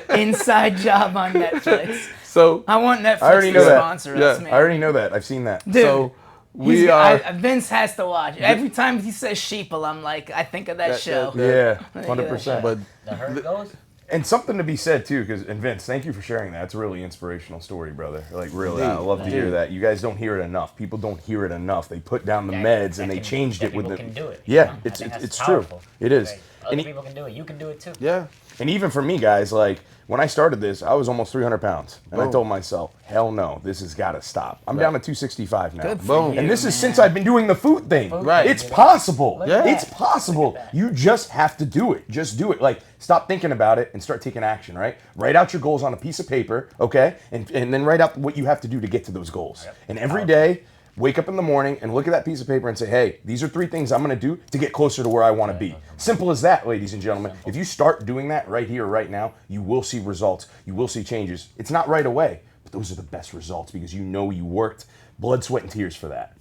Inside Job on Netflix. So I want Netflix I already to know that. sponsor us, man. I already know that. I've seen that. Dude, so Vince has to watch. Every time he says sheeple, I'm like, I think of that show. Yeah, 100%. But the herd goes. And something to be said too, and Vince, thank you for sharing that. It's a really inspirational story, brother. Like really, I love to hear that. You guys don't hear it enough. People don't hear it enough. They put down the meds and they changed it with the. People can do it. Yeah, it's true. It is. Right. Other people can do it. You can do it too. yeah. And even for me, guys, like when I started this, I was almost 300 pounds, and I told myself, "Hell no, this has got to stop." I'm down to 265 now. Good for you, and this is man. since I've been doing the food thing. Right. It's possible. Yeah. It's possible. You just have to do it. Just do it. Like stop thinking about it and start taking action. Right. Write out your goals on a piece of paper. Okay. And then write out what you have to do to get to those goals. Yep. And every day, wake up in the morning and look at that piece of paper and say, hey, these are 3 things I'm going to do to get closer to where I want to be. Simple as that, ladies and gentlemen. If you start doing that right here, right now, you will see results. You will see changes. It's not right away, but those are the best results because you know you worked blood, sweat, and tears for that.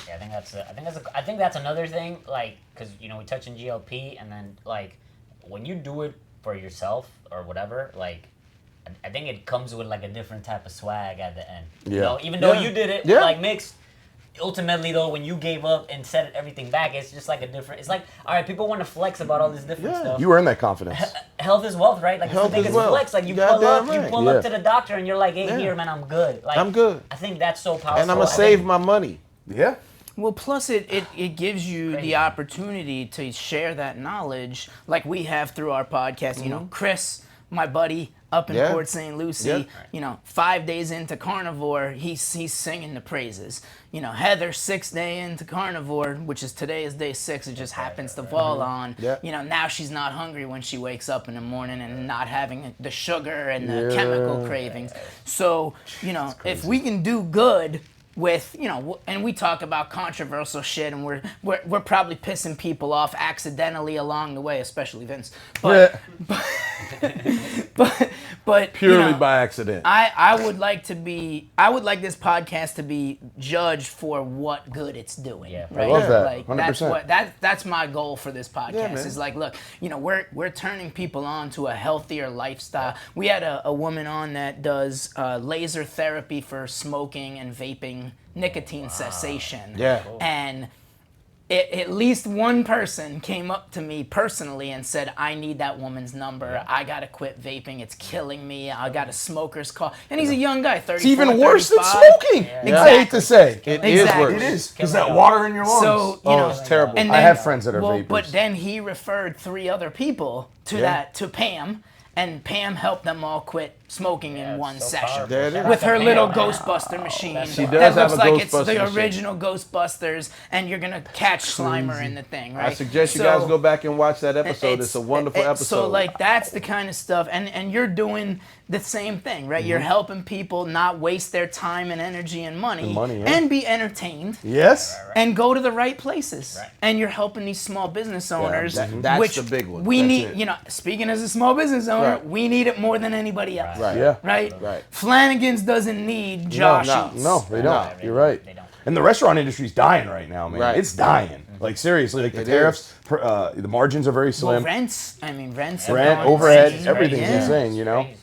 Yeah, I think that's another thing, like, because, we touch on GLP, and then, like, when you do it for yourself or whatever, like, I think it comes with, like, a different type of swag at the end. Yeah. Even though you did it, like, mixed, ultimately, though, when you gave up and set everything back, it's just, like, a different, it's like, all right, people want to flex about all this different stuff. You earn that confidence. Health is wealth, right? Like, Health it's is wealth. flex. Like, you pull up to the doctor, and you're like, hey, here, man, I'm good. Like, I'm good. I think that's so powerful. And I'm going to save my money. Yeah. Well, plus it gives you the opportunity to share that knowledge like we have through our podcast. Chris, my buddy up in Port St. Lucie, 5 days into carnivore, he's singing the praises. Heather, 6th day into carnivore, which is today is day 6, it just happens to fall on. Now she's not hungry when she wakes up in the morning and not having the sugar and the chemical cravings. So, if we can do good with, and we talk about controversial shit, and we're probably pissing people off accidentally along the way, especially Vince. But Purely by accident. I would like this podcast to be judged for what good it's doing. Yeah, right? I love that. Like 100%. that's my goal for this podcast. Is like, look, we're turning people on to a healthier lifestyle. We had a woman on that does laser therapy for smoking and vaping, nicotine cessation. Yeah. And at least one person came up to me personally and said, I need that woman's number. I got to quit vaping. It's killing me. I got a smoker's call. And he's a young guy, 34, It's even worse 35. than smoking. Exactly. I hate to say. It is worse. It is. Because that water in your lungs. So, it's terrible. And I have friends that are vapors. But then he referred 3 other people to Pam, and Pam helped them all quit smoking in one session with her little Ghostbuster machine. She does that have looks a like it's Ghostbuster the machine. original Ghostbusters, and you're gonna catch Slimer in the thing, right? I suggest you guys go back and watch that episode. It's a wonderful episode. So like that's the kind of stuff, and you're doing the same thing, right? You're helping people not waste their time and energy and money, and be entertained. Yes. And go to the right places. Right. And you're helping these small business owners. That's which the big one. We need, speaking as a small business owner, we need it more than anybody else. Right. Yeah. Right? Right. Flanagan's doesn't need Josh Eats. No, they don't. You're right. They don't. And the restaurant industry's dying right now, man. Right. It's dying. Like seriously, like the tariffs, the margins are very slim. Well, rents, Rent, overhead, everything's insane,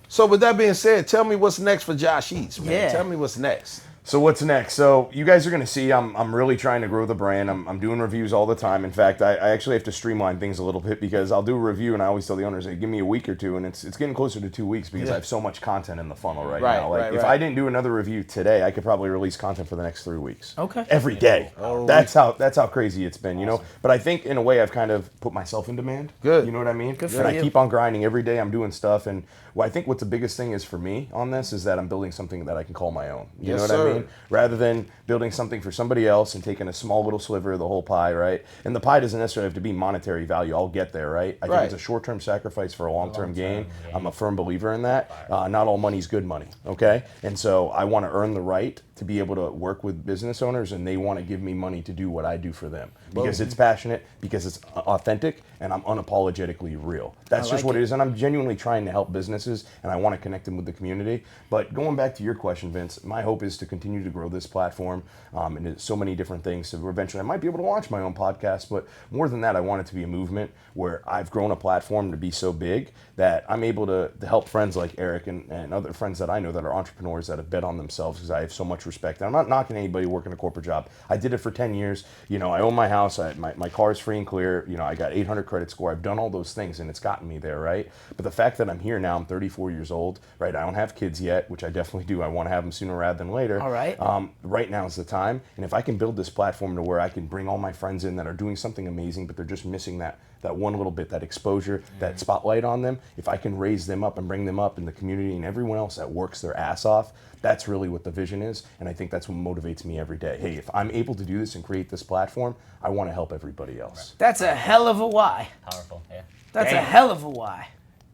So with that being said, tell me what's next for Josh Eats, man. Yeah. Tell me what's next. So what's next? So you guys are going to see I'm really trying to grow the brand. I'm doing reviews all the time. In fact, I actually have to streamline things a little bit because I'll do a review and I always tell the owners, hey, give me a week or two, and it's getting closer to 2 weeks because I have so much content in the funnel right now. Like if I didn't do another review today, I could probably release content for the next 3 weeks. Okay. Every day. That's how crazy it's been, you know. But I think in a way I've kind of put myself in demand. Good. You know what I mean? Good for and you. I keep on grinding every day. I'm doing stuff, and I think what the biggest thing is for me on this is that I'm building something that I can call my own. You know what I mean? Rather than building something for somebody else and taking a small little sliver of the whole pie, right? And the pie doesn't necessarily have to be monetary value. I'll get there, right? I think it's a short-term sacrifice for a long-term gain. I'm a firm believer in that. Not all money's good money, okay? And so I want to earn the right to be able to work with business owners, and they want to give me money to do what I do for them because it's passionate, because it's authentic, and I'm unapologetically real. That's just what it is, and I'm genuinely trying to help businesses, and I want to connect them with the community. But going back to your question, Vince, my hope is to continue to grow this platform into so many different things. So eventually I might be able to launch my own podcast, but more than that, I want it to be a movement where I've grown a platform to be so big that I'm able to help friends like Eric and other friends that I know that are entrepreneurs that have bet on themselves, because I have so much respect. And I'm not knocking anybody working a corporate job. I did it for 10 years. You know, I own my house. My car is free and clear. You know, I got 800 credit score. I've done all those things, and it's gotten me there, right? But the fact that I'm here now, I'm 34 years old, right? I don't have kids yet, which I definitely do. I want to have them sooner rather than later. All right. Right now is the time. And if I can build this platform to where I can bring all my friends in that are doing something amazing, but they're just missing that one little bit, that exposure, that spotlight on them, if I can raise them up and bring them up in the community and everyone else that works their ass off, that's really what the vision is. And I think that's what motivates me every day. Hey, if I'm able to do this and create this platform, I want to help everybody else. That's a hell of a why. Powerful, yeah. That's a hell of a why.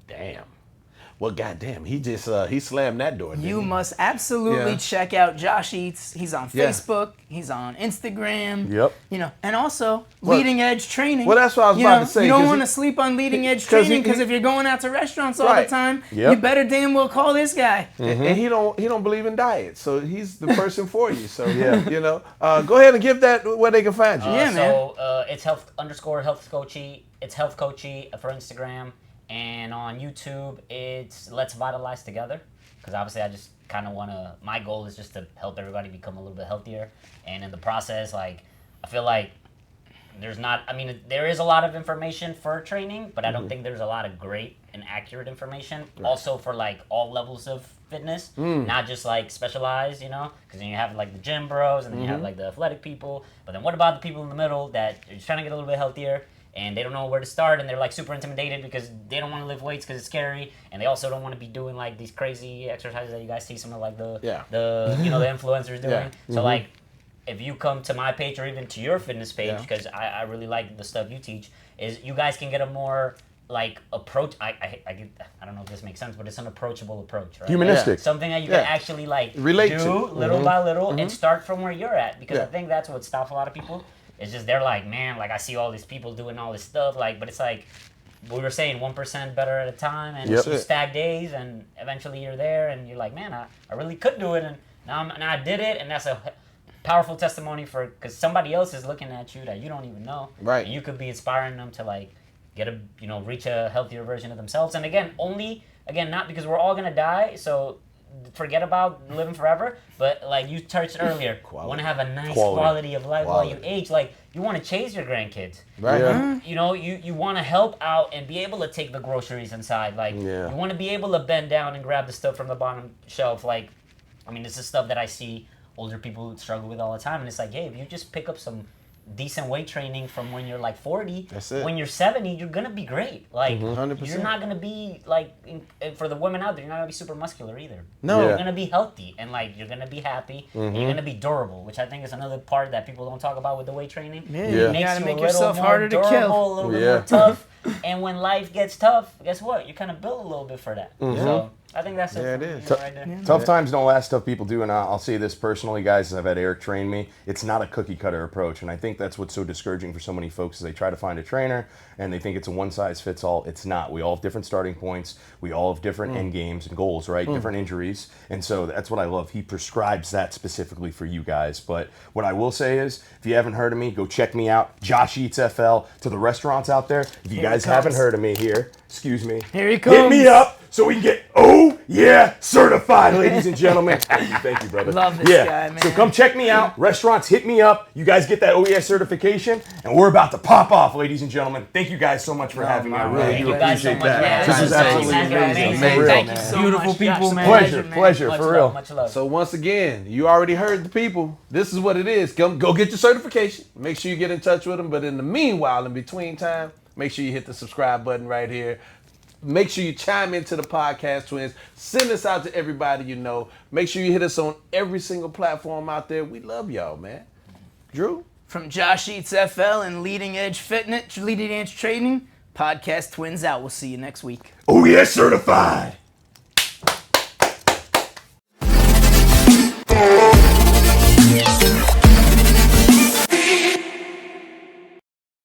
Damn. Well, goddamn, he just he slammed that door. You must absolutely check out Josh Eats. He's on Yeah. Facebook. He's on Instagram. Yep. You know, and also leading edge training. Well, that's what I was You about know, to say, You don't 'cause want to sleep on leading edge 'cause training he- because if you're going out to restaurants all the time, Yep. you better damn well call this guy. And he don't believe in diet, so he's the person for you. So you know, go ahead and give that where they can find you. Yeah, man. So it's health coachy. It's health coachy for Instagram, and on YouTube it's Let's Vitalize Together. Because obviously I just kind of want to. My goal is just to help everybody become a little bit healthier, and in the process, like I feel like there's not. I mean, there is a lot of information for training, but I don't think there's a lot of great and accurate information. Also for like all levels of fitness, not just like specialized, you know, because then you have like the gym bros and then you have like the athletic people, but then what about the people in the middle that are just trying to get a little bit healthier and they don't know where to start and they're like super intimidated because they don't want to lift weights because it's scary, and they also don't want to be doing like these crazy exercises that you guys see some of like the you know, the influencers doing. So like if you come to my page or even to your fitness page, because I really like the stuff you teach, is you guys can get a more like approach. I don't know if this makes sense, but it's an approachable approach, right? Humanistic. Something that you can actually like Relate do to. little by little and start from where you're at, because I think that's what stops a lot of people. It's just they're like, man, like I see all these people doing all this stuff, like, but it's like we were saying 1% better at a time, and you stack days, and eventually you're there, and you're like, man, I really could do it, and now I did it, and that's a powerful testimony for, because somebody else is looking at you that you don't even know, right? And you could be inspiring them to like reach a healthier version of themselves, and again, not because we're all gonna die, so forget about living forever, but like you touched earlier, want to have a nice quality of life while you age. Like you want to chase your grandkids, right? You know, you want to help out and be able to take the groceries inside. Like you want to be able to bend down and grab the stuff from the bottom shelf. Like, I mean, this is stuff that I see older people struggle with all the time, and it's like, hey, if you just pick up some decent weight training from when you're like 40, when you're 70, you're gonna be great. Like 100%. You're not gonna be like for the women out there, you're not gonna be super muscular either. No, you're gonna be healthy, and like you're gonna be happy, and you're gonna be durable, which I think is another part that people don't talk about with the weight training. You makes gotta you make a yourself little harder more to durable, kill. a little bit more tough, and when life gets tough, guess what? You kind of build a little bit for that. So I think that's it is. right there. Tough times don't last, tough people do, and I'll say this personally, guys, as I've had Eric train me, it's not a cookie cutter approach, and I think that's what's so discouraging for so many folks is they try to find a trainer and they think it's a one size fits all. It's not. We all have different starting points. We all have different end games and goals, right? Different injuries, and so that's what I love. He prescribes that specifically for you guys. But what I will say is, if you haven't heard of me, go check me out. Josh Eats FL. To the restaurants out there, if you guys haven't heard of me here, excuse me. Here he comes. Hit me up. so we can get certified, ladies and gentlemen. Thank you, brother. Love this guy, man. So come check me out. Restaurants, hit me up. You guys get that certification, and we're about to pop off, ladies and gentlemen. Thank you guys so much for having me. I really do appreciate that. This is absolutely amazing. Thank you so Beautiful much, people, Josh. man. Pleasure, Much for love, real. much love. So once again, you already heard the people. This is what it is. Go get your certification. Make sure you get in touch with them. But in the meanwhile, in between time, make sure you hit the subscribe button right here. Make sure you chime into the podcast twins. Send us out to everybody you know. Make sure you hit us on every single platform out there. We love y'all, man. Drew? From Josh Eats FL and Leading Edge Fitness, Leading Edge Training, podcast twins out. We'll see you next week. certified.